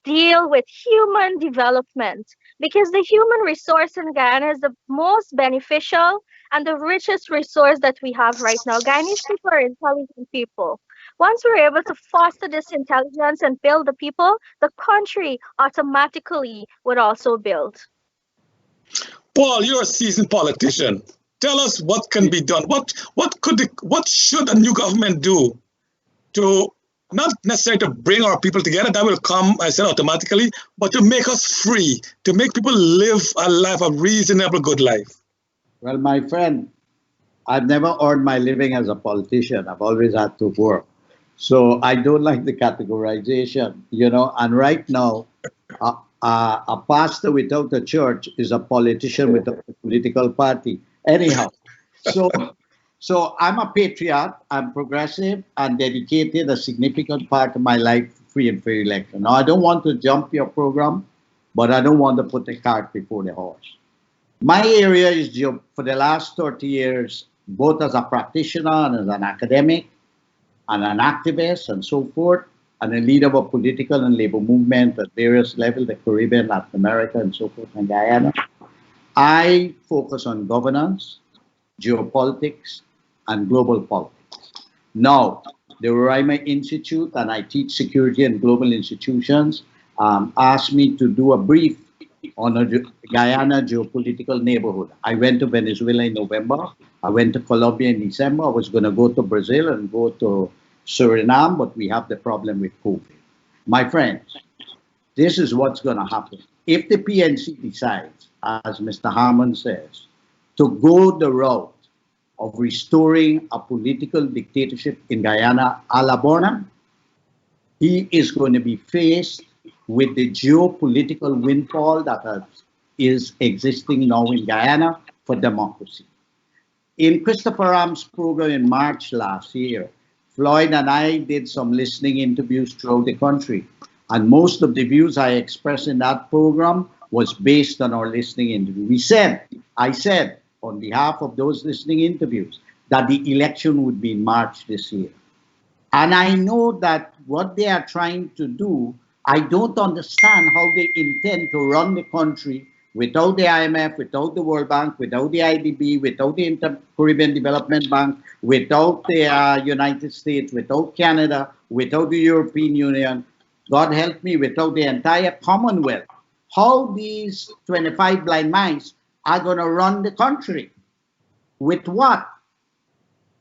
deal with human development, because the human resource in Guyana is the most beneficial and the richest resource that we have right now. Guyanese people are intelligent people. Once we're able to foster this intelligence and build the people, the country automatically would also build. Paul, you're a seasoned politician. tell us what can be done. What should a new government do to not necessarily to bring our people together, that will come, I said, automatically, but to make us free, to make people live a life, a reasonable, good life? Well, my friend, I've never earned my living as a politician. I've always had to work. So I don't like the categorization, and right now, a pastor without a church is a politician without a political party. Anyhow, so I'm a patriot, I'm progressive, and dedicated a significant part of my life to free and fair election. Now, I don't want to jump your program, but I don't want to put the cart before the horse. My area is, for the last 30 years, both as a practitioner and as an academic, and an activist, and so forth, and a leader of a political and labor movement at various levels, the Caribbean, Latin America, and so forth, and Guyana. I focus on governance, geopolitics, and global politics. Now, the Roraima Institute, and I teach security and global institutions, asked me to do a brief on a Guyana geopolitical neighborhood. I went to Venezuela in November. I went to Colombia in December. I was going to go to Brazil and go to Suriname, but we have the problem with COVID. My friends, this is what's going to happen. If the PNC decides, as Mr. Harmon says, to go the route of restoring a political dictatorship in Guyana a la Bonham, he is going to be faced with the geopolitical windfall that is existing now in Guyana for democracy. In Christopher Ram's program in March last year, Floyd and I did some listening interviews throughout the country. And most of the views I expressed in that program was based on our listening interview. I said, on behalf of those listening interviews, that the election would be in March this year. And I know that what they are trying to do, I don't understand how they intend to run the country without the IMF, without the World Bank, without the IDB, without the Inter-Caribbean Development Bank, without the United States, without Canada, without the European Union, God help me, without the entire Commonwealth. How these 25 blind mice are going to run the country? With what?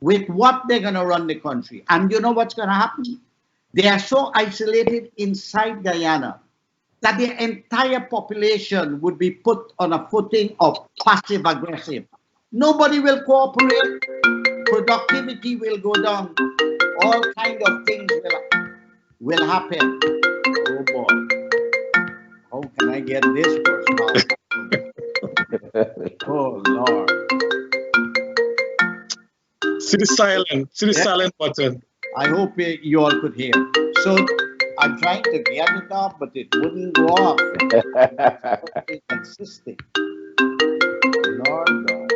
With what they're going to run the country? And you know what's going to happen? They are so isolated inside Guyana that the entire population would be put on a footing of passive-aggressive. Nobody will cooperate. Productivity will go down. All kinds of things will happen. Oh boy. How can I get this person out? Oh Lord. See the silent button. I hope you all could hear. So I'm trying to get it off, but it wouldn't go off. It's consistent. Lord God.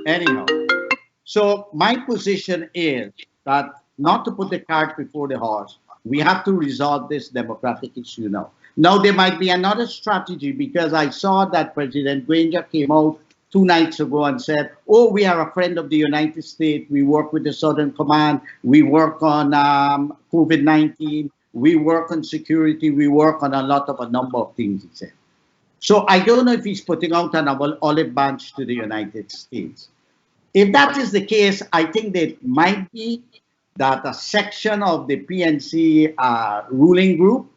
Anyhow, so my position is that not to put the cart before the horse, we have to resolve this democratic issue now. Now, there might be another strategy, because I saw that President Granger came out 2 nights ago and said, oh, we are a friend of the United States. We work with the Southern Command. We work on COVID-19. We work on security. We work on a number of things, he said. So I don't know if he's putting out an olive branch to the United States. If that is the case, I think that it might be that a section of the PNC ruling group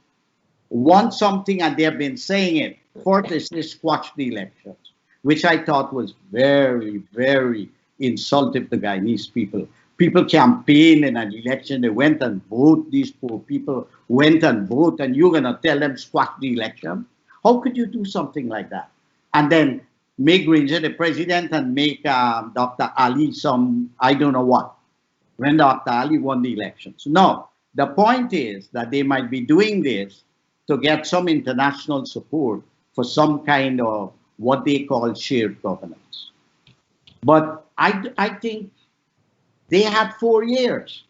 wants something, and they've been saying it. First is to squash the elections, which I thought was very, very insulting to Guyanese people. People campaign in an election, they went and vote, these poor people went and vote, and you're going to tell them squash the election? How could you do something like that? And then make Granger the president and make Dr. Ali some, I don't know what, when Dr. Ali won the elections. No, the point is that they might be doing this to get some international support for some kind of what they call shared governance. But I think they had 4 years.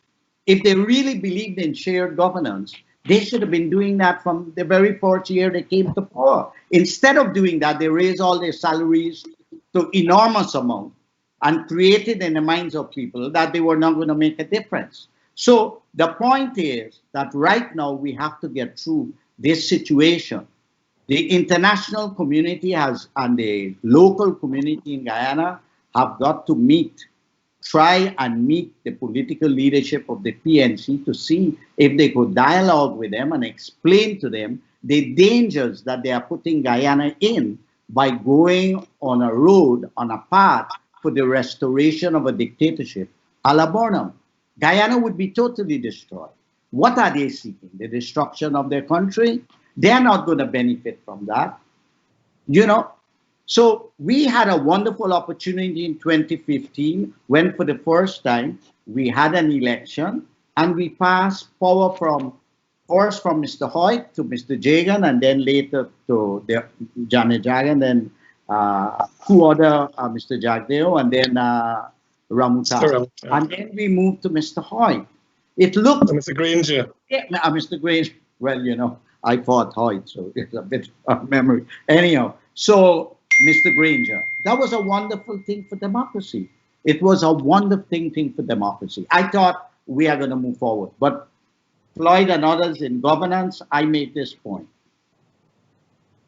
If they really believed in shared governance, they should have been doing that from the very first year they came to power. Instead of doing that, they raised all their salaries to enormous amount and created in the minds of people that they were not going to make a difference. So the point is that right now we have to get through this situation. The international community has, and the local community in Guyana have got to try and meet the political leadership of the PNC to see if they could dialogue with them and explain to them the dangers that they are putting Guyana in by going on a road, on a path for the restoration of a dictatorship a la Burnham. Guyana would be totally destroyed. What are they seeking? The destruction of their country? They're not going to benefit from that. You know, so we had a wonderful opportunity in 2015 when for the first time we had an election and we passed power from Mr. Hoyt to Mr. Jagan and then later to Janet Jagan and two other Mr. Jagdeo and then Ramuta. And then we moved to Mr. Hoyt. It looked... Mr. Granger. Yeah, Mr. Granger. Well, you know, I fought Hoyt, so it's a bit of memory. Anyhow, so Mr. Granger, that was a wonderful thing for democracy. It was a wonderful thing for democracy. I thought we are going to move forward. But Floyd and others in governance, I made this point.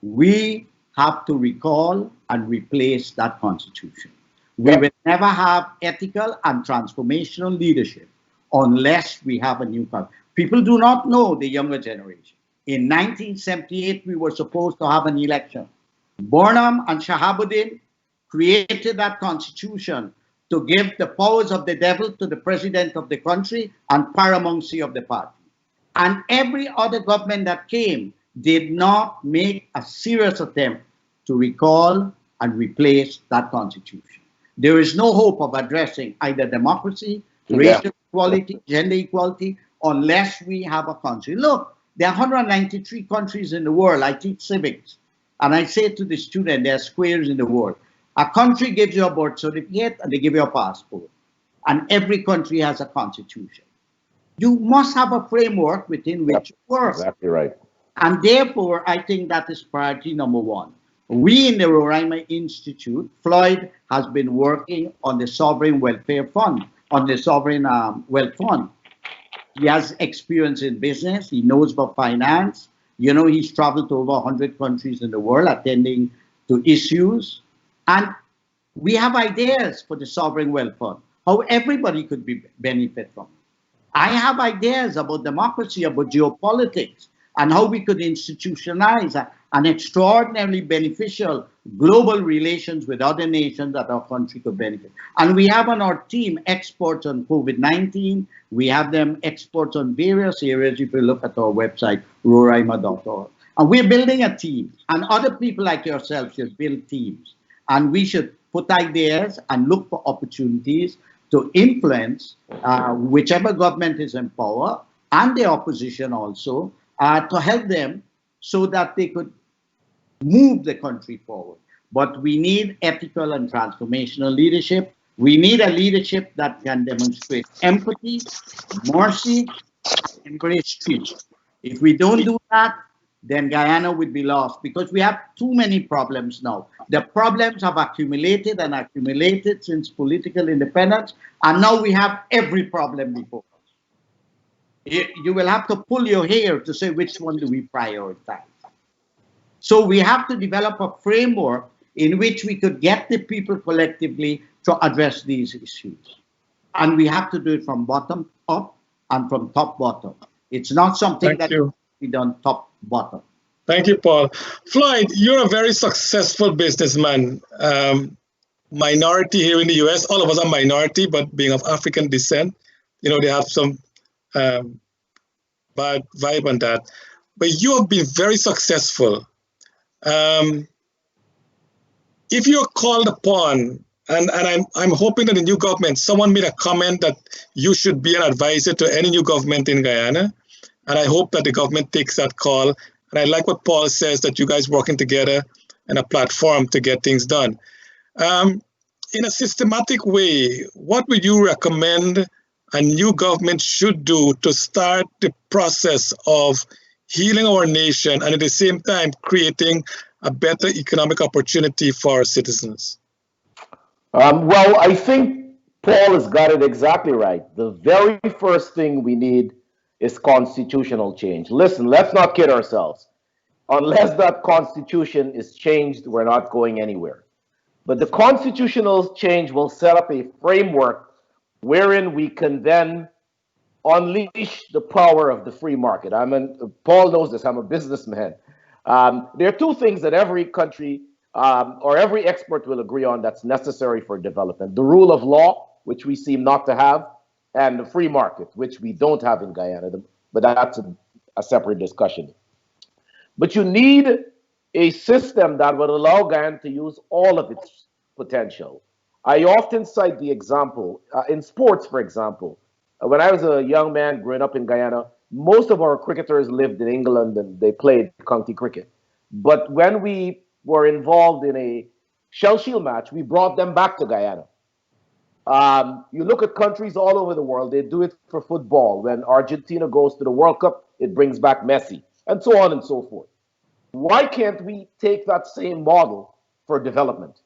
We have to recall and replace that constitution. We will never have ethical and transformational leadership unless we have a new constitution. People do not know, the younger generation. In 1978, we were supposed to have an election. Burnham and Shahabuddin created that constitution to give the powers of the devil to the president of the country and paramountcy of the party. And every other government that came did not make a serious attempt to recall and replace that constitution. There is no hope of addressing either democracy, racial equality, gender equality, unless we have a country. Look, there are 193 countries in the world. I teach civics. And I say to the student, there are squares in the world. A country gives you a birth certificate and they give you a passport. And every country has a constitution. You must have a framework within which you work. Exactly right. And therefore, I think that is priority number one. We in the Roraima Institute, Floyd has been working on the Sovereign Welfare Fund, on the Sovereign Wealth Fund. He has experience in business. He knows about finance. You know, he's traveled to over 100 countries in the world attending to issues. And we have ideas for the Sovereign Wealth Fund, how everybody could benefit from it. I have ideas about democracy, about geopolitics, and how we could institutionalize an extraordinarily beneficial global relations with other nations that our country could benefit. And we have on our team experts on COVID-19. We have them experts on various areas. If you look at our website, roraima.org. And we're building a team. And other people like yourself should build teams. And we should put ideas and look for opportunities to influence whichever government is in power and the opposition also, to help them so that they could move the country forward. But we need ethical and transformational leadership. We need a leadership that can demonstrate empathy, mercy, embrace truth. If we don't do that, then Guyana would be lost because we have too many problems now. The problems have accumulated and accumulated since political independence, and now we have every problem before us. You will have to pull your hair to say which one do we prioritize. So we have to develop a framework in which we could get the people collectively to address these issues. And we have to do it from bottom up and from top bottom. It's not something that can be done top bottom. Thank you, Paul. Floyd, you're a very successful businessman. Minority here in the US, all of us are minority, but being of African descent, you know, they have some bad vibe on that. But you have been very successful. If you're called upon, and I'm hoping that the new government, someone made a comment that you should be an advisor to any new government in Guyana, and I hope that the government takes that call. And I like what Paul says, that you guys working together in a platform to get things done. In a systematic way, what would you recommend a new government should do to start the process of healing our nation and at the same time creating a better economic opportunity for our citizens? Well, I think Paul has got it exactly right. The very first thing we need is constitutional change. Listen, let's not kid ourselves. Unless that constitution is changed, we're not going anywhere. But the constitutional change will set up a framework wherein we can then unleash the power of the free market. Paul knows this, I'm a businessman. There are two things that every country or every expert will agree on that's necessary for development: the rule of law, which we seem not to have, and the free market, which we don't have in Guyana, but that's a separate discussion. But you need a system that would allow Guyana to use all of its potential. I often cite the example in sports, for example. When I was a young man growing up in Guyana, most of our cricketers lived in England and they played county cricket. But when we were involved in a Shell Shield match, we brought them back to Guyana. You look at countries all over the world, they do it for football. When Argentina goes to the World Cup, it brings back Messi, and so on and so forth. Why can't we take that same model for development?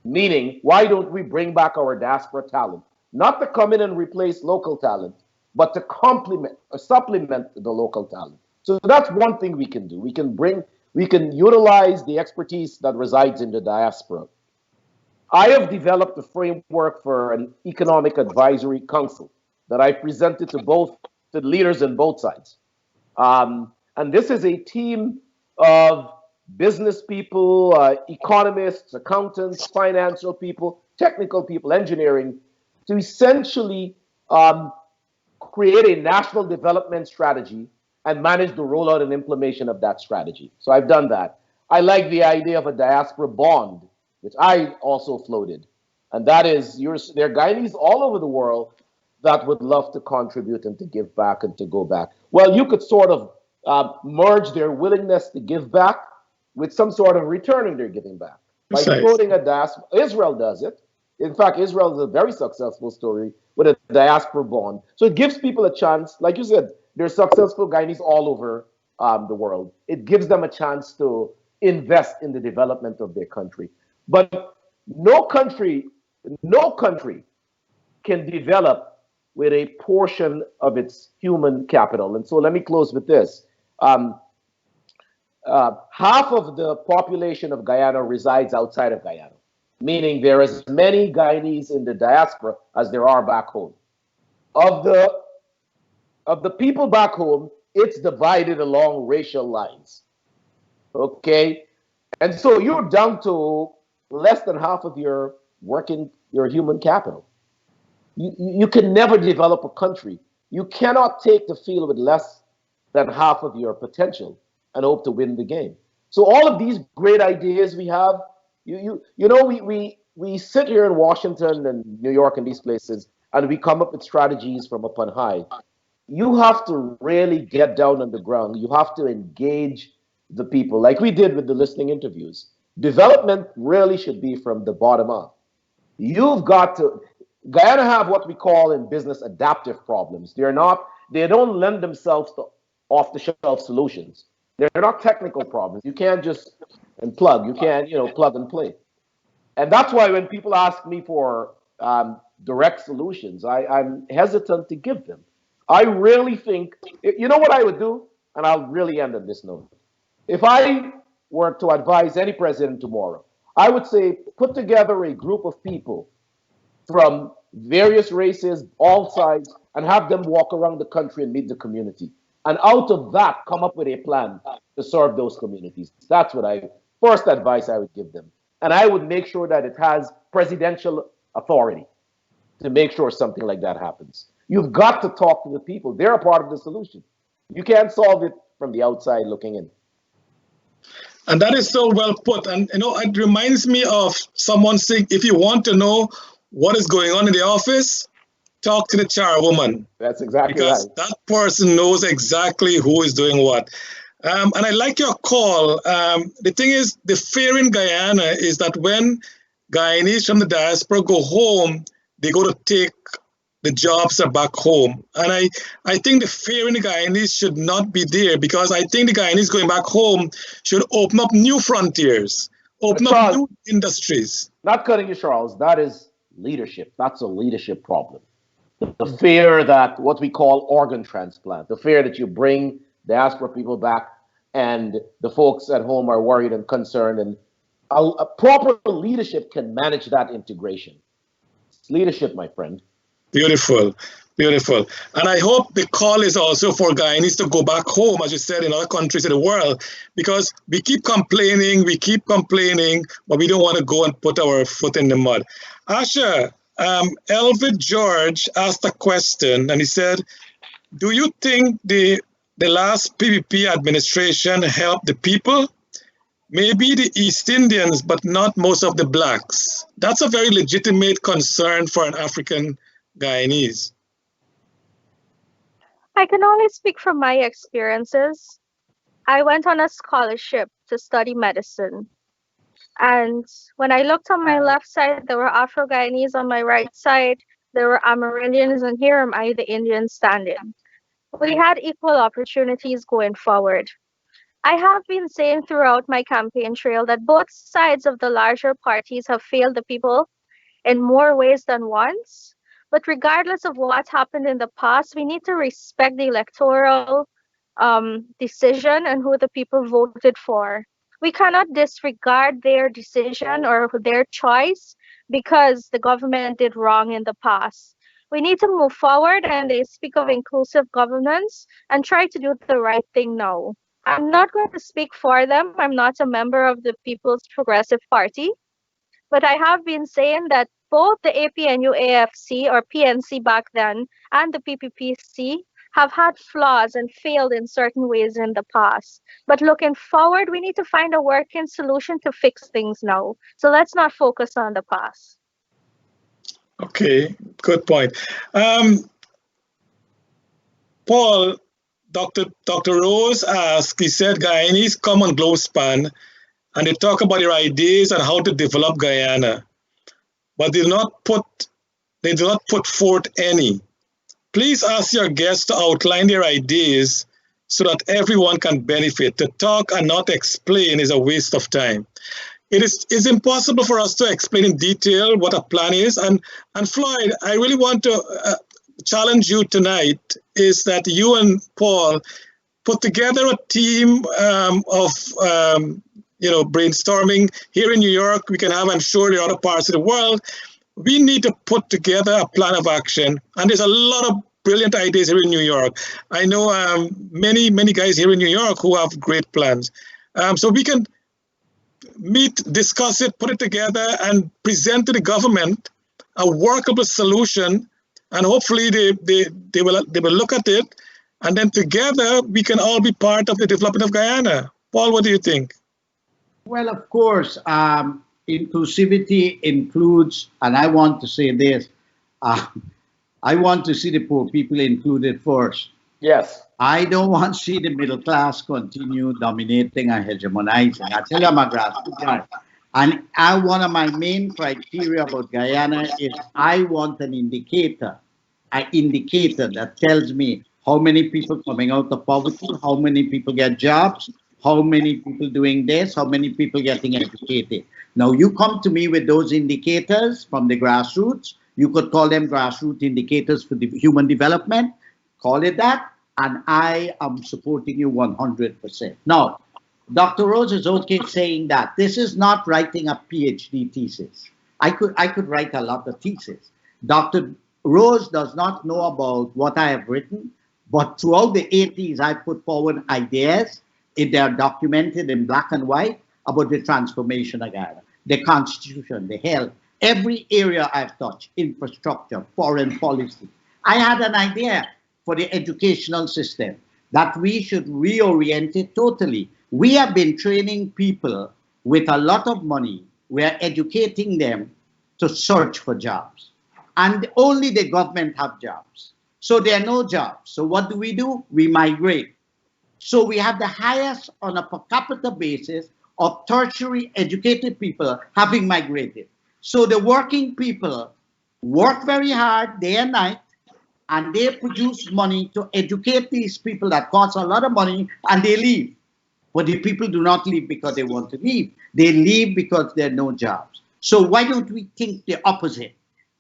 Meaning, why don't we bring back our diaspora talent? Not to come in and replace local talent, but to complement or supplement the local talent. So that's one thing we can do. We can utilize the expertise that resides in the diaspora. I have developed a framework for an economic advisory council that I presented to the leaders on both sides. And this is a team of business people, economists, accountants, financial people, technical people, engineering, to essentially create a national development strategy and manage the rollout and implementation of that strategy. So I've done that. I like the idea of a diaspora bond, which I also floated. And that is, there are Guyanese all over the world that would love to contribute and to give back and to go back. Well, you could sort of merge their willingness to give back with some sort of returning their giving back. By floating a diaspora, Israel does it. In fact, Israel is a very successful story with a diaspora bond. So it gives people a chance. Like you said, there's successful Guyanese all over the world. It gives them a chance to invest in the development of their country. But no country can develop with a portion of its human capital. And so let me close with this. Half of the population of Guyana resides outside of Guyana, meaning there are as many Guyanese in the diaspora as there are back home. Of the people back home, it's divided along racial lines. Okay? And so you're down to less than half of your human capital. You can never develop a country. You cannot take the field with less than half of your potential and hope to win the game. So all of these great ideas we have, we sit here in Washington and New York and these places, and we come up with strategies from up on high. You have to really get down on the ground. You have to engage the people, like we did with the listening interviews. Development really should be from the bottom up. You've got to. Guyana have what we call in business adaptive problems. They don't lend themselves to off-the-shelf solutions. They're not technical problems. You can't just plug. You can't, plug and play. And that's why when people ask me for direct solutions, I'm hesitant to give them. I really think, you know what I would do? And I'll really end on this note. If I were to advise any president tomorrow, I would say put together a group of people from various races, all sides, and have them walk around the country and meet the community. And out of that, come up with a plan to serve those communities. That's what first advice I would give them. And I would make sure that it has presidential authority to make sure something like that happens. You've got to talk to the people. They're a part of the solution. You can't solve it from the outside looking in. And that is so well put. And, it reminds me of someone saying, if you want to know what is going on in the office, talk to the chairwoman. That's exactly because right. That person knows exactly who is doing what. And I like your call. The thing is, the fear in Guyana is that when Guyanese from the diaspora go home, they go to take the jobs are back home. And I think the fear in the Guyanese should not be there, because I think the Guyanese going back home should open up new frontiers, open up new industries. Not cutting you, Charles. That is leadership. That's a leadership problem. The fear that what we call organ transplant, the fear that you bring diaspora people back and the folks at home are worried and concerned. And A proper leadership can manage that integration. It's leadership, my friend. Beautiful, beautiful. And I hope the call is also for Guyanese to go back home, as you said, in other countries of the world, because we keep complaining, but we don't want to go and put our foot in the mud. Asha, Elvid George asked a question, and he said, do you think the last PPP administration helped the people? Maybe the East Indians, but not most of the blacks. That's a very legitimate concern for an African Guyanese. I can only speak from my experiences. I went on a scholarship to study medicine. And when I looked on my left side, there were Afro-Guyanese. On my right side, there were Amerindians, and here am I, the Indian, standing. We had equal opportunities going forward. I have been saying throughout my campaign trail that both sides of the larger parties have failed the people in more ways than once. But regardless of what happened in the past, we need to respect the electoral decision and who the people voted for. We cannot disregard their decision or their choice because the government did wrong in the past. We need to move forward, and they speak of inclusive governance and try to do the right thing now. I'm not going to speak for them. I'm not a member of the People's Progressive Party, but I have been saying that both the APNU AFC or PNC back then and the PPPC have had flaws and failed in certain ways in the past. But looking forward, we need to find a working solution to fix things now. So let's not focus on the past. Okay, good point. Paul, Dr. Rose asked, he said Guyanese come on Globespan and they talk about their ideas on how to develop Guyana, but they do not put forth any. Please ask your guests to outline their ideas so that everyone can benefit. To talk and not explain is a waste of time. It's impossible for us to explain in detail what a plan is. And Floyd, I really want to challenge you tonight is that you and Paul put together a team of brainstorming here in New York. We can have, I'm sure, the other parts of the world. We need to put together a plan of action. And there's a lot of brilliant ideas here in New York. I know many guys here in New York who have great plans. So we can meet, discuss it, put it together, and present to the government a workable solution. And hopefully they will look at it, and then together we can all be part of the development of Guyana. Paul, what do you think? Well, of course, inclusivity includes, and I want to say this, I want to see the poor people included first. Yes. I don't want to see the middle class continue dominating and hegemonizing. I tell you, I'm a grassroots guy. And one of my main criteria about Guyana is I want an indicator that tells me how many people coming out of poverty, how many people get jobs, how many people doing this, how many people getting educated. Now, you come to me with those indicators from the grassroots. You could call them grassroots indicators for the human development. Call it that, and I am supporting you 100%. Now, Dr. Rose is okay saying that. This is not writing a PhD thesis. I could write a lot of theses. Dr. Rose does not know about what I have written, but throughout the 80s, I put forward ideas. They are documented in black and white about the transformation of Guyana, the constitution, the health, every area I've touched, infrastructure, foreign policy. I had an idea for the educational system that we should reorient it totally. We have been training people with a lot of money. We are educating them to search for jobs. And only the government have jobs. So there are no jobs. So what do? We migrate. So we have the highest on a per capita basis of tertiary educated people having migrated. So the working people work very hard day and night, and they produce money to educate these people that cost a lot of money, and they leave. But the people do not leave because they want to leave. They leave because there are no jobs. So why don't we think the opposite?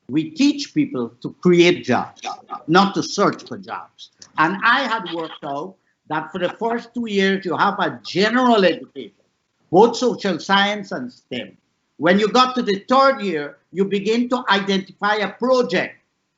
We teach people to create jobs, not to search for jobs. And I had worked out that for the first 2 years, you have a general education. both social science and STEM. When you got to the third year, you begin to identify a project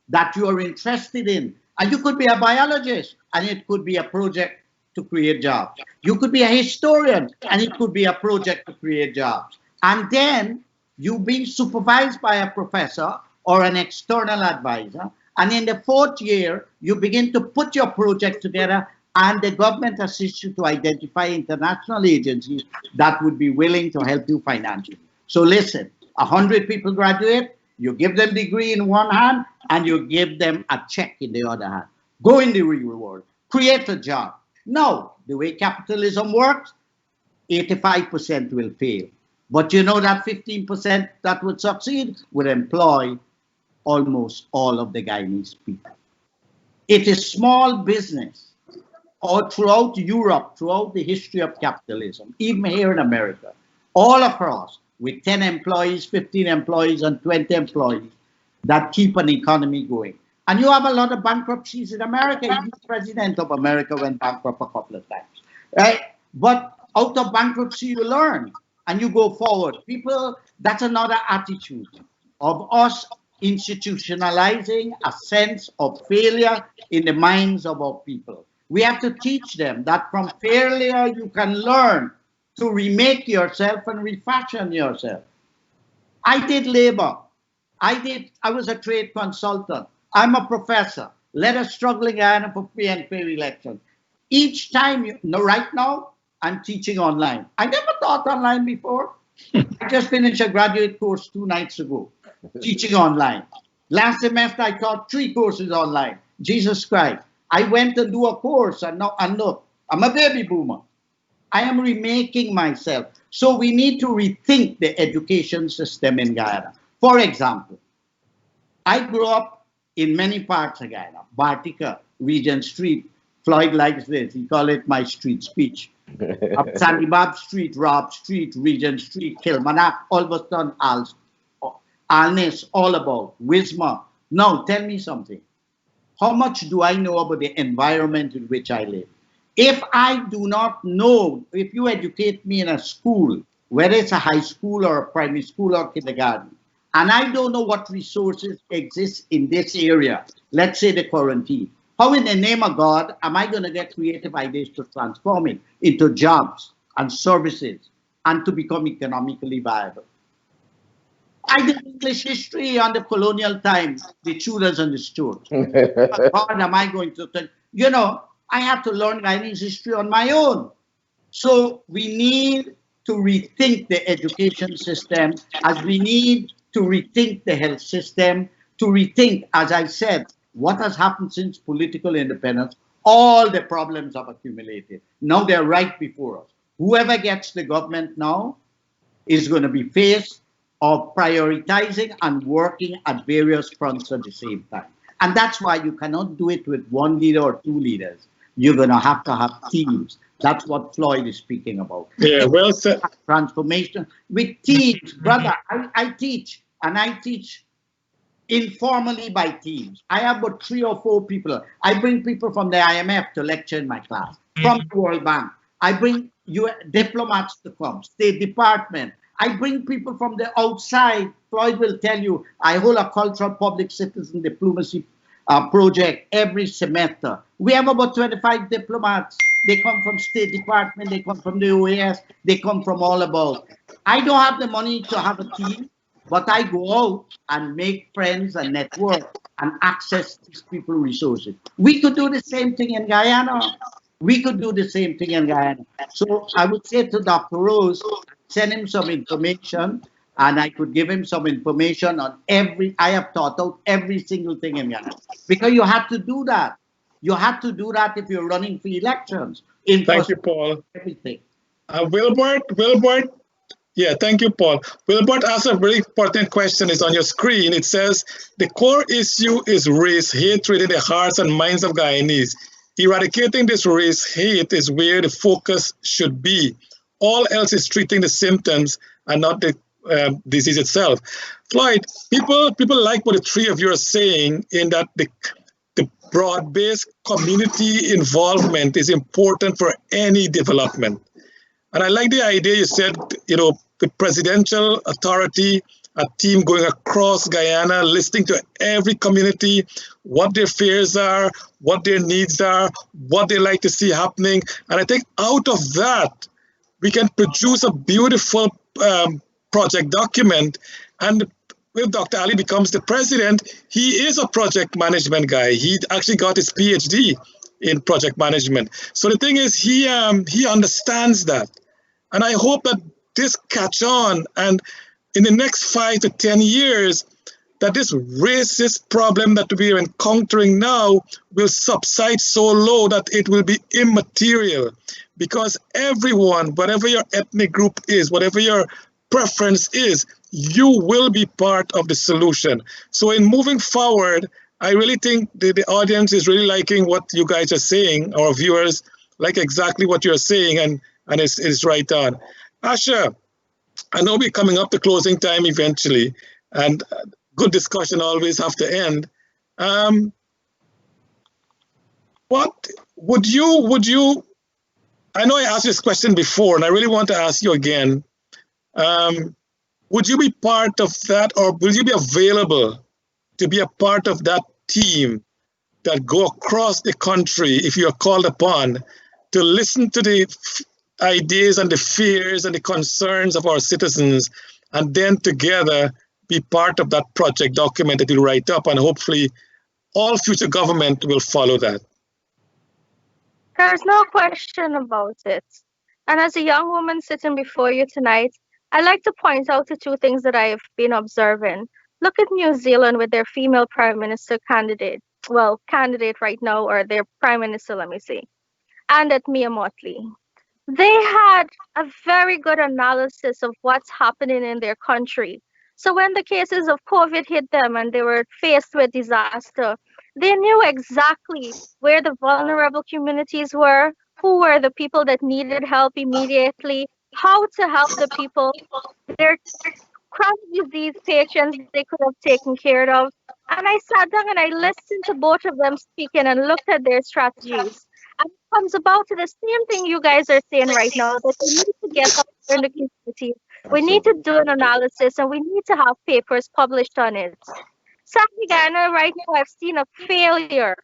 that you are interested in. And you could be a biologist, and it could be a project to create jobs. You could be a historian, and it could be a project to create jobs. And then you being supervised by a professor or an external advisor. And in the fourth year, you begin to put your project together, and the government assists you to identify international agencies that would be willing to help you financially. So listen, 100 people graduate, you give them degree in one hand, and you give them a check in the other hand. Go in the real world, create a job. No, the way capitalism works, 85% will fail. But you know that 15% that would succeed would employ almost all of the Guyanese people. It is small business all throughout Europe, throughout the history of capitalism, even here in America, all across, with 10 employees, 15 employees, and 20 employees that keep an economy going. And you have a lot of bankruptcies in America. Even the president of America went bankrupt a couple of times, right? But out of bankruptcy, you learn and you go forward. People, that's another attitude of us institutionalizing a sense of failure in the minds of our people. We have to teach them that from failure, you can learn to remake yourself and refashion yourself. I did labor. I was a trade consultant. I'm a professor. Led a struggle in Guyana for free and fair elections. Each time, right now, I'm teaching online. I never taught online before. I just finished a graduate course 2 nights ago, teaching online. Last semester, I taught 3 courses online. Jesus Christ. I went to do a course, and now I'm a baby boomer. I am remaking myself. So we need to rethink the education system in Guyana. For example, I grew up in many parts of Guyana, Bartica, Regent Street. Floyd likes this. He call it my street speech. Sandy Bob Street, Rob Street, Regent Street, Kilmarnock, Ulverston, Alness, all about, Wismar. Now, tell me something. How much do I know about the environment in which I live? If I do not know, if you educate me in a school, whether it's a high school or a primary school or kindergarten, and I don't know what resources exist in this area, let's say the quarantine, how in the name of God am I going to get creative ideas to transform it into jobs and services and to become economically viable? I did English history on the colonial times, the Tudors and the Stuarts. How am I going to, you know, I have to learn Guyanese history on my own. So we need to rethink the education system, as we need to rethink the health system, to rethink, as I said, what has happened since political independence. All the problems have accumulated. Now they're right before us. Whoever gets the government now is going to be faced of prioritizing and working at various fronts at the same time. And that's why you cannot do it with one leader or 2 leaders. You're going to have teams. That's what Floyd is speaking about. Yeah, well said. Transformation with teams. Brother, I teach, and I teach informally by teams. I have about 3 or 4 people. I bring people from the IMF to lecture in my class, from the World Bank. I bring diplomats to come, State Department. I bring people from the outside. Floyd will tell you, I hold a cultural public citizen diplomacy project every semester. We have about 25 diplomats. They come from State Department, they come from the OAS, they come from all about. I don't have the money to have a team, but I go out and make friends and network and access these people resources. We could do the same thing in Guyana. We could do the same thing in Guyana. So I would say to Dr. Rose, send him some information, and I could give him some information on I have thought out every single thing in Guyana. Because you have to do that. You have to do that if you're running for elections. Thank you, Paul. Everything. Wilbert, yeah, thank you, Paul. Wilbert asked a very important question. It's on your screen. It says, the core issue is race hatred in the hearts and minds of Guyanese. Eradicating this race hate is where the focus should be. All else is treating the symptoms and not the disease itself. Floyd, people like what the 3 of you are saying, in that the broad-based community involvement is important for any development. And I like the idea you said, with presidential authority, a team going across Guyana, listening to every community, what their fears are, what their needs are, what they like to see happening. And I think out of that, we can produce a beautiful project document. And if Dr. Ali becomes the president, he is a project management guy. He actually got his PhD in project management. So the thing is, he understands that. And I hope that this catch on, and in the next 5 to 10 years, that this racist problem that we are encountering now will subside so low that it will be immaterial. Because everyone, whatever your ethnic group is, whatever your preference is, you will be part of the solution. So in moving forward, I really think the audience is really liking what you guys are saying. Our viewers like exactly what you're saying, and it's right on. Asha, I know we're coming up to closing time eventually, and good discussion always have to end. What would you, I know I asked this question before, and I really want to ask you again. Would you be part of that, or will you be available to be a part of that team that go across the country if you are called upon to listen to the ideas and the fears and the concerns of our citizens, and then together be part of that project document that you write up, and hopefully all future government will follow that? There's no question about it. And as a young woman sitting before you tonight, I like to point out the two things that I've been observing. Look at New Zealand with their female prime minister candidate. Well, candidate right now, or their prime minister, let me say. And at Mia Motley. They had a very good analysis of what's happening in their country. So when the cases of COVID hit them and they were faced with disaster, they knew exactly where the vulnerable communities were, who were the people that needed help immediately, how to help the people, their chronic disease patients they could have taken care of. And I sat down and I listened to both of them speaking and looked at their strategies. And it comes about to the same thing you guys are saying right now, that we need to get out there in the community. We need to do an analysis and we need to have papers published on it. Sadly, Guyana, right now I've seen a failure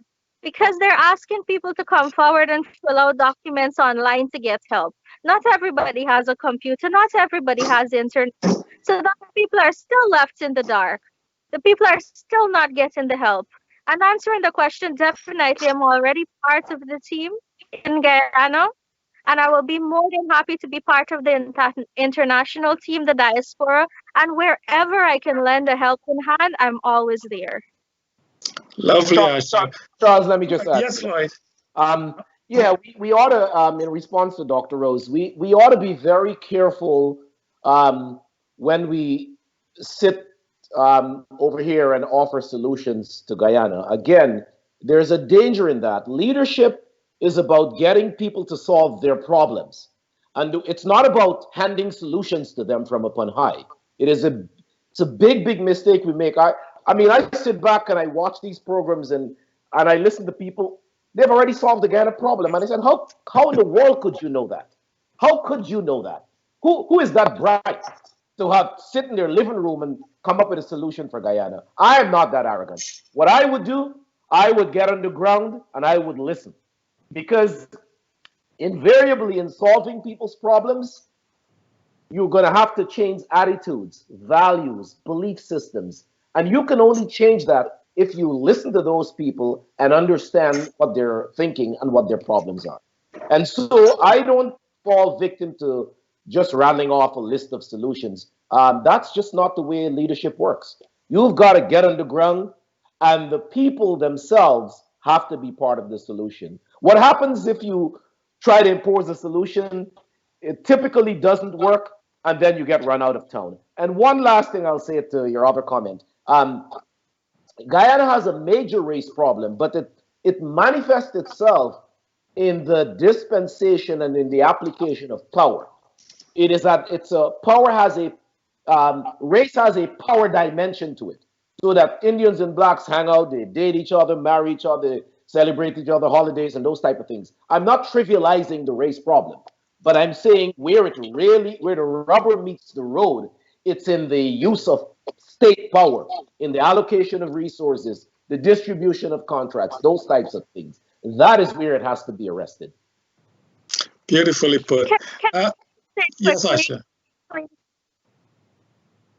because they're asking people to come forward and fill out documents online to get help. Not everybody has a computer, not everybody has internet. So the people are still left in the dark. The people are still not getting the help. And answering the question, definitely, I'm already part of the team in Guyana, and I will be more than happy to be part of the international team, the diaspora, and wherever I can lend a helping hand, I'm always there. Lovely, Asha. Charles, let me just add. Yes, Floyd. Yeah, we ought to, in response to Dr. Rose, we ought to be very careful when we sit over here and offer solutions to Guyana. Again, there's a danger in that. Leadership is about getting people to solve their problems. And it's not about handing solutions to them from upon high. It's a big, big mistake we make. I mean, I sit back and I watch these programs and I listen to people. They've already solved the Guyana problem. And I said, how in the world could you know that? How could you know that? Who is that bright to have sit in their living room and come up with a solution for Guyana? I am not that arrogant. What I would do, I would get on the ground and I would listen. Because invariably in solving people's problems, you're going to have to change attitudes, values, belief systems. And you can only change that if you listen to those people and understand what they're thinking and what their problems are. And so I don't fall victim to just rattling off a list of solutions. That's just not the way leadership works. You've got to get on the ground, and the people themselves have to be part of the solution. What happens if you try to impose a solution? It typically doesn't work, and then you get run out of town. And one last thing I'll say to your other comment. Guyana has a major race problem, but it manifests itself in the dispensation and in the application of power. It is that race has a power dimension to it, so that Indians and blacks hang out, they date each other, marry each other, celebrate each other holidays and those type of things. I'm not trivializing the race problem, But I'm saying where the rubber meets the road, it's in the use of state power, in the allocation of resources, the distribution of contracts, those types of things. That is where it has to be arrested. Beautifully put. Can I say Yes, quickly? Asha.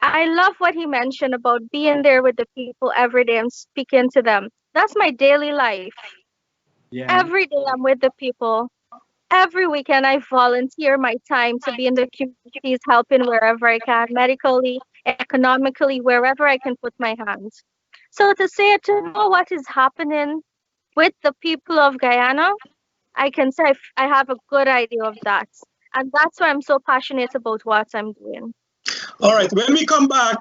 I love what he mentioned about being there with the people every day and speaking to them. That's my daily life. Yeah. Every day I'm with the people. Every weekend I volunteer my time to be in the communities, helping wherever I can, medically, economically, wherever I can put my hands. So to know what is happening with the people of Guyana, I can say I have a good idea of that. And that's why I'm so passionate about what I'm doing. All right. When we come back,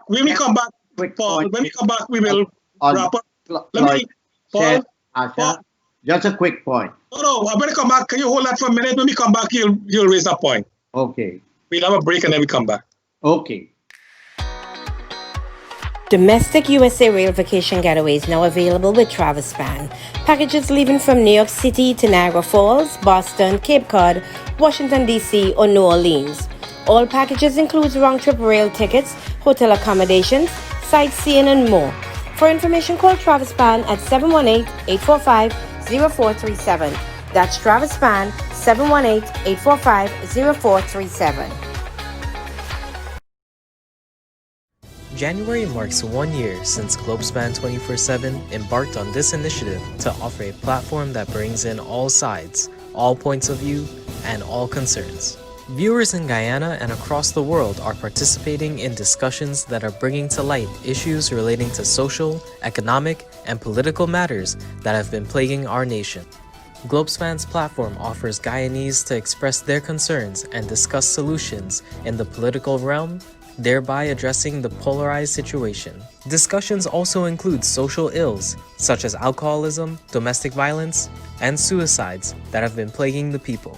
Quick Paul, point. when we come back, we will wrap up. Floyd Paul, said, Asha, just a quick point. No, I'm going to come back. Can you hold that for a minute? When we come back, you'll raise that point. Okay. We'll have a break and then we come back. Okay. Domestic USA Rail Vacation Getaways now available with Travelspan. Packages leaving from New York City to Niagara Falls, Boston, Cape Cod, Washington, D.C., or New Orleans. All packages include round-trip rail tickets, hotel accommodations, sightseeing, and more. For information, call Travelspan at 718-845-0437. That's Travelspan, 718-845-0437. January marks 1 year since Globespan 24x7 embarked on this initiative to offer a platform that brings in all sides, all points of view, and all concerns. Viewers in Guyana and across the world are participating in discussions that are bringing to light issues relating to social, economic, and political matters that have been plaguing our nation. Globespan's platform offers Guyanese to express their concerns and discuss solutions in the political realm, thereby addressing the polarized situation. Discussions also include social ills such as alcoholism, domestic violence, and suicides that have been plaguing the people.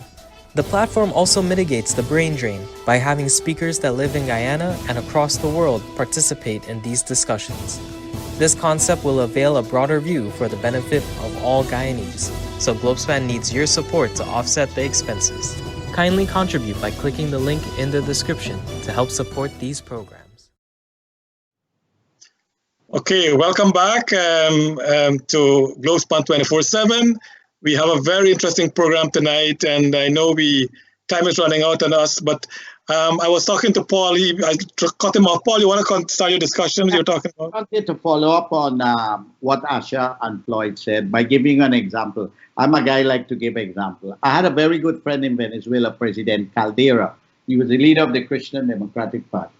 The platform also mitigates the brain drain by having speakers that live in Guyana and across the world participate in these discussions. This concept will avail a broader view for the benefit of all Guyanese, so Globespan needs your support to offset the expenses. Kindly contribute by clicking the link in the description to help support these programs. Okay, welcome back to Globespan 24/7. We have a very interesting program tonight, and I know time is running out on us, but I was talking to Paul. I cut him off. Paul, you want to start your discussion you're talking about? I wanted to follow up on what Asha and Floyd said by giving an example. I'm a guy like to give example. I had a very good friend in Venezuela, President Caldera. He was the leader of the Christian Democratic Party.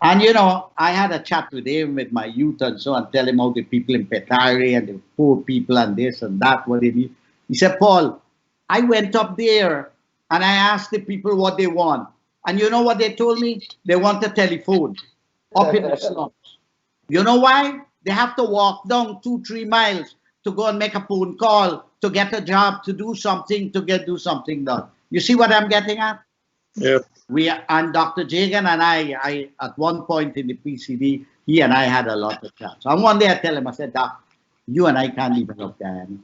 And, you know, I had a chat with him, with my youth and so on, tell him how the people in Petare and the poor people and this and that, what they need. He said, Paul, I went up there and I asked the people what they want. And you know what they told me? They want a telephone up in the slums. You know why? They have to walk down 2-3 miles to go and make a phone call, to get a job, to do something, do something done. You see what I'm getting at? Yeah. And Dr. Jagan and I, at one point in the PCD, he and I had a lot of chats. And one day I tell him, I said, Doc, you and I can't live up Guyana.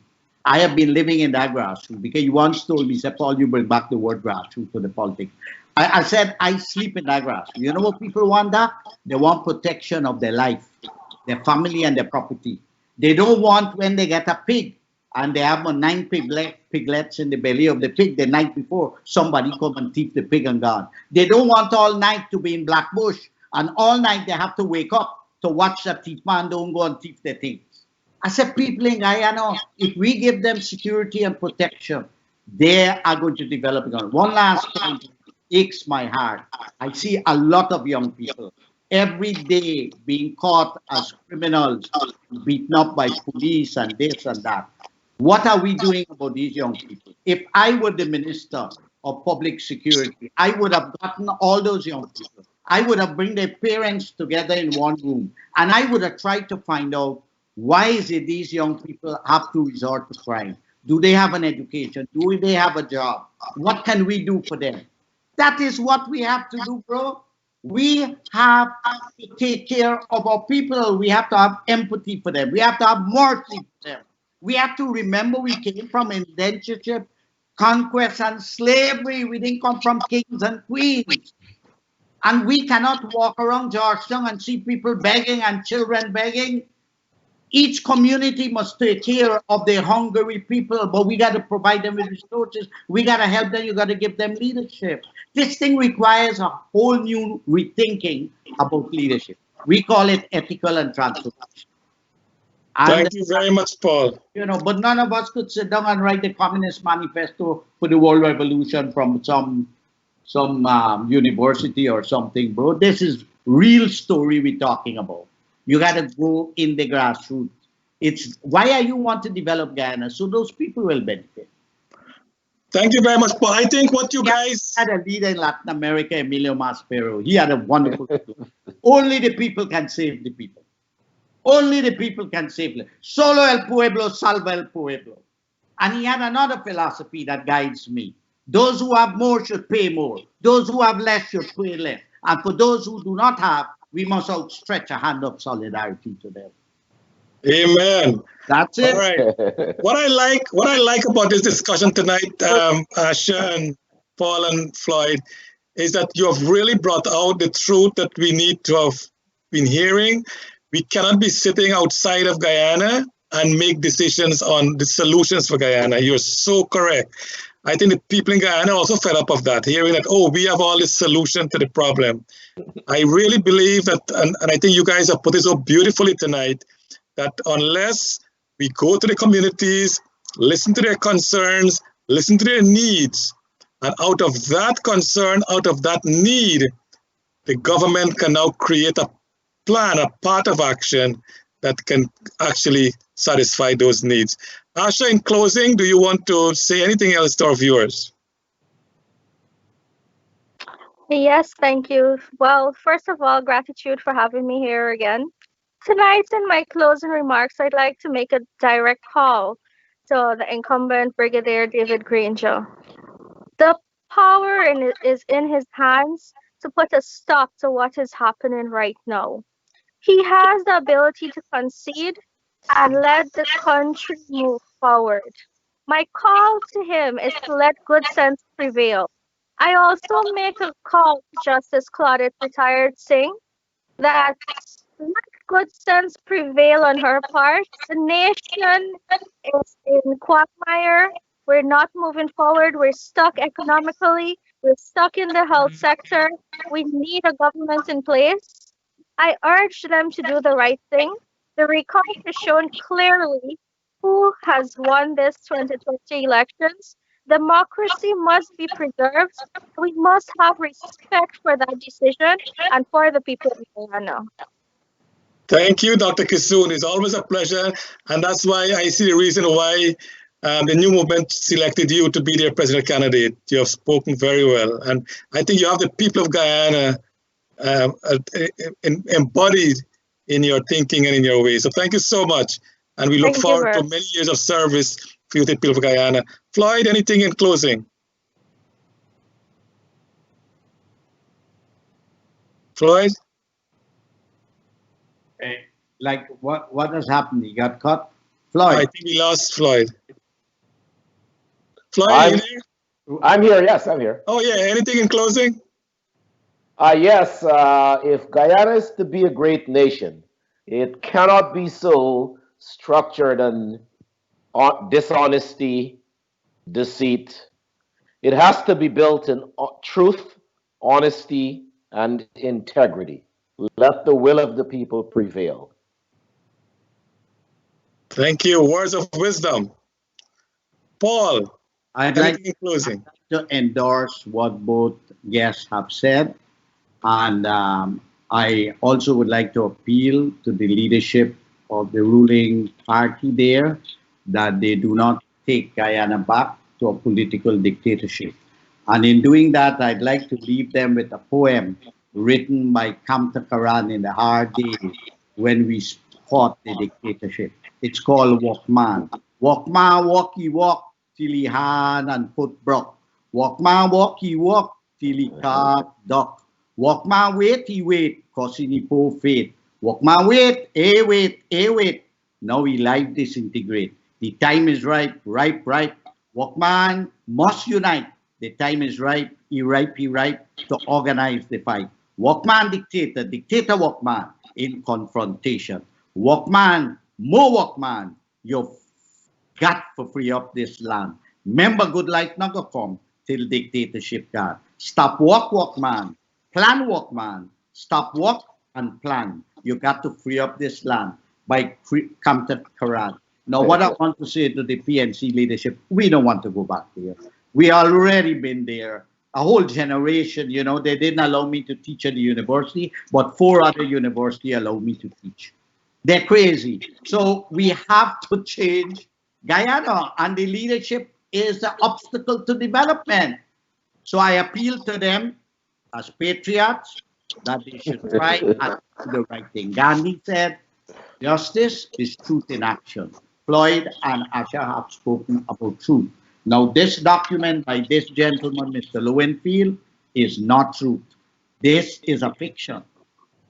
I have been living in that grassroots because you once told me, said, Paul, you bring back the word grassroots to the politics. I said, I sleep in that grassroots. You know what people want, Doc? They want protection of their life, their family, and their property. They don't want when they get a pig and they have 9 piglets in the belly of the pig the night before, somebody come and thief the pig and gone. They don't want all night to be in black bush and all night they have to wake up to watch the thief man don't go and thief the things. I said, people in Guyana, if we give them security and protection, they are going to develop. One last point aches my heart. I see a lot of young people every day being caught as criminals, beaten up by police and this and that. What are we doing about these young people? If I were the Minister of Public Security, I would have gotten all those young people. I would have bring their parents together in one room, and I would have tried to find out why is it these young people have to resort to crime? Do they have an education? Do they have a job? What can we do for them? That is what we have to do, bro. We have to take care of our people. We have to have empathy for them. We have to have mercy for them. We have to remember we came from indentureship conquest and slavery. We didn't come from kings and queens. And we cannot walk around Georgetown and see people begging and children begging. Each community must take care of their hungry people, but we got to provide them with resources. We got to help them. You got to give them leadership. This thing requires a whole new rethinking about leadership. We call it ethical and transformation. Thank you very much, Paul. You know, but none of us could sit down and write the Communist Manifesto for the World Revolution from some university or something, bro. This is real story we're talking about. You got to go in the grassroots. It's why you want to develop Guyana, so those people will benefit. Thank you very much, Paul. I think what you guys had a leader in Latin America, Emilio Maspero. He had a wonderful. Only the people can save the people. Only the people can save them. Solo el pueblo salva el pueblo. And he had another philosophy that guides me. Those who have more should pay more. Those who have less should pay less. And for those who do not have, we must outstretch a hand of solidarity to them. Amen. That's it. All right. What I like about this discussion tonight, Asha and Paul and Floyd, is that you have really brought out the truth that we need to have been hearing. We cannot be sitting outside of Guyana and make decisions on the solutions for Guyana. You're so correct. I think the people in Guyana are also fed up of that, hearing that, oh, we have all this solution to the problem. I really believe that, and I think you guys have put it so beautifully tonight, that unless we go to the communities, listen to their concerns, listen to their needs, and out of that concern, out of that need, the government can now create a plan, a path of action that can actually satisfy those needs. Asha, in closing, do you want to say anything else to our viewers? Yes, thank you. Well, first of all, gratitude for having me here again. Tonight, in my closing remarks, I'd like to make a direct call to the incumbent Brigadier David Granger. The power is in his hands to put a stop to what is happening right now. He has the ability to concede and let the country move forward. My call to him is to let good sense prevail. I also make a call to Justice Claudette Retired Singh that let good sense prevail on her part. The nation is in quagmire. We're not moving forward. We're stuck economically. We're stuck in the health sector. We need a government in place. I urge them to do the right thing. The recount has shown clearly who has won this 2020 elections. Democracy must be preserved. We must have respect for that decision and for the people of Guyana. Thank you, Dr. Kissoon. It's always a pleasure. And that's why I see the reason why the new movement selected you to be their president candidate. You have spoken very well. And I think you have the people of Guyana embodied in your thinking and in your ways. So thank you so much. And we look forward to many years of service for you, the people of Guyana. Floyd, anything in closing? Floyd? Like what has happened? He got cut? Floyd? I think we lost Floyd. Floyd, are you there? I'm here, yes, I'm here. Oh yeah, anything in closing? Yes, if Guyana is to be a great nation, it cannot be so structured on dishonesty, deceit. It has to be built in truth, honesty, and integrity. Let the will of the people prevail. Thank you. Words of wisdom. Paul, I'd anything like in closing? to endorse what both guests have said. And I also would like to appeal to the leadership of the ruling party there that they do not take Guyana back to a political dictatorship. And in doing that, I'd like to leave them with a poem written by Kamta Karan in the hard days when we fought the dictatorship. It's called Walkman. Walkman, walkie walk, till he hand and put brock. Walkman, walkie walk, till he carved duck. Walkman, wait, he wait, cause he po faith. Walkman, wait, wait, wait. Now we life disintegrate. The time is ripe, ripe. Walkman, must unite. The time is ripe, ripe to organize the fight. Walkman dictator, dictator walkman in confrontation. Walkman, more walkman, you've got to free up this land. Remember, good life not gonna come till dictatorship gone. Stop walkman, plan walkman, stop walk and plan. You got to free up this land by Kamtat Karan. Now, what I want to say to the PNC leadership, we don't want to go back there. We already been there. A whole generation, you know, they didn't allow me to teach at the university, but 4 other universities allowed me to teach. They're crazy. So we have to change Guyana, and the leadership is the obstacle to development. So I appeal to them as patriots that they should try and do the right thing. Gandhi said, justice is truth in action. Floyd and Asha have spoken about truth. Now, this document by this gentleman, Mr. Lowenfield, is not truth. This is a fiction.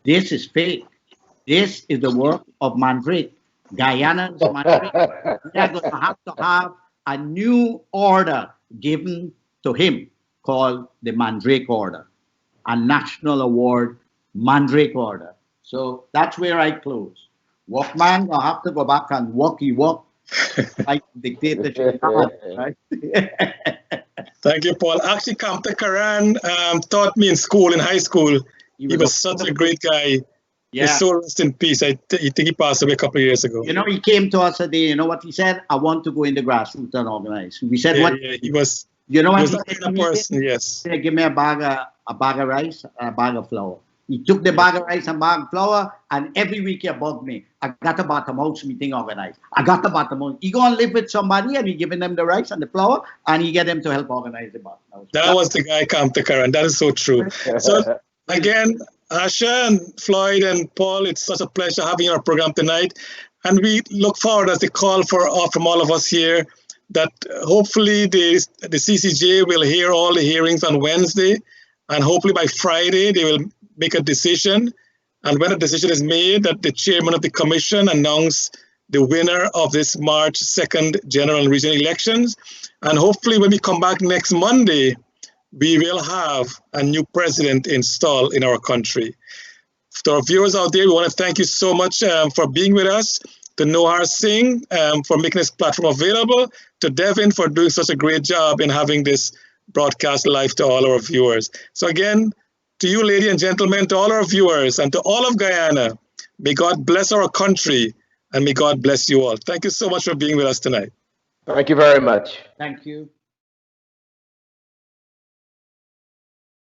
This is fake. This is the work of Mandrake. Guyana's Mandrake. We are going to have a new order given to him called the Mandrake Order, a national award, Mandrake Order. So that's where I close. Walkman will have to go back and walk like dictatorship. Right? Thank you, Paul. Actually, Kamta Karan taught me in school, in high school. He was such a great guy. Yeah. His soul rest in peace. I think he passed away a couple of years ago. You know, he came to us a day. You know what he said? I want to go in the grassroots and organize. We said, yeah, what? Yeah, he was. You know what he was he that said kind of person. Yes. He said, give me a bag of rice and a bag of flour. He took the bag of rice and bag of flour, and every week he bugged me. I got a bottom house meeting organized. I got a bottom house. He go and live with somebody, and he giving them the rice and the flour, and he get them to help organize the bottom house. That was the guy, Kamta Karan. That is so true. So again, Asha and Floyd and Paul, it's such a pleasure having our program tonight. And we look forward as the call from all of us here that hopefully the CCJ will hear all the hearings on Wednesday. And hopefully by Friday, they will make a decision. And when a decision is made, that the chairman of the commission announce the winner of this March 2nd general and regional elections. And hopefully when we come back next Monday, we will have a new president installed in our country. To our viewers out there, we want to thank you so much for being with us, to Nohar Singh for making this platform available, to Devin for doing such a great job in having this broadcast live to all our viewers. So again, to you, ladies and gentlemen, to all our viewers, and to all of Guyana, may God bless our country, and may God bless you all. Thank you so much for being with us tonight. Thank you very much. Thank you.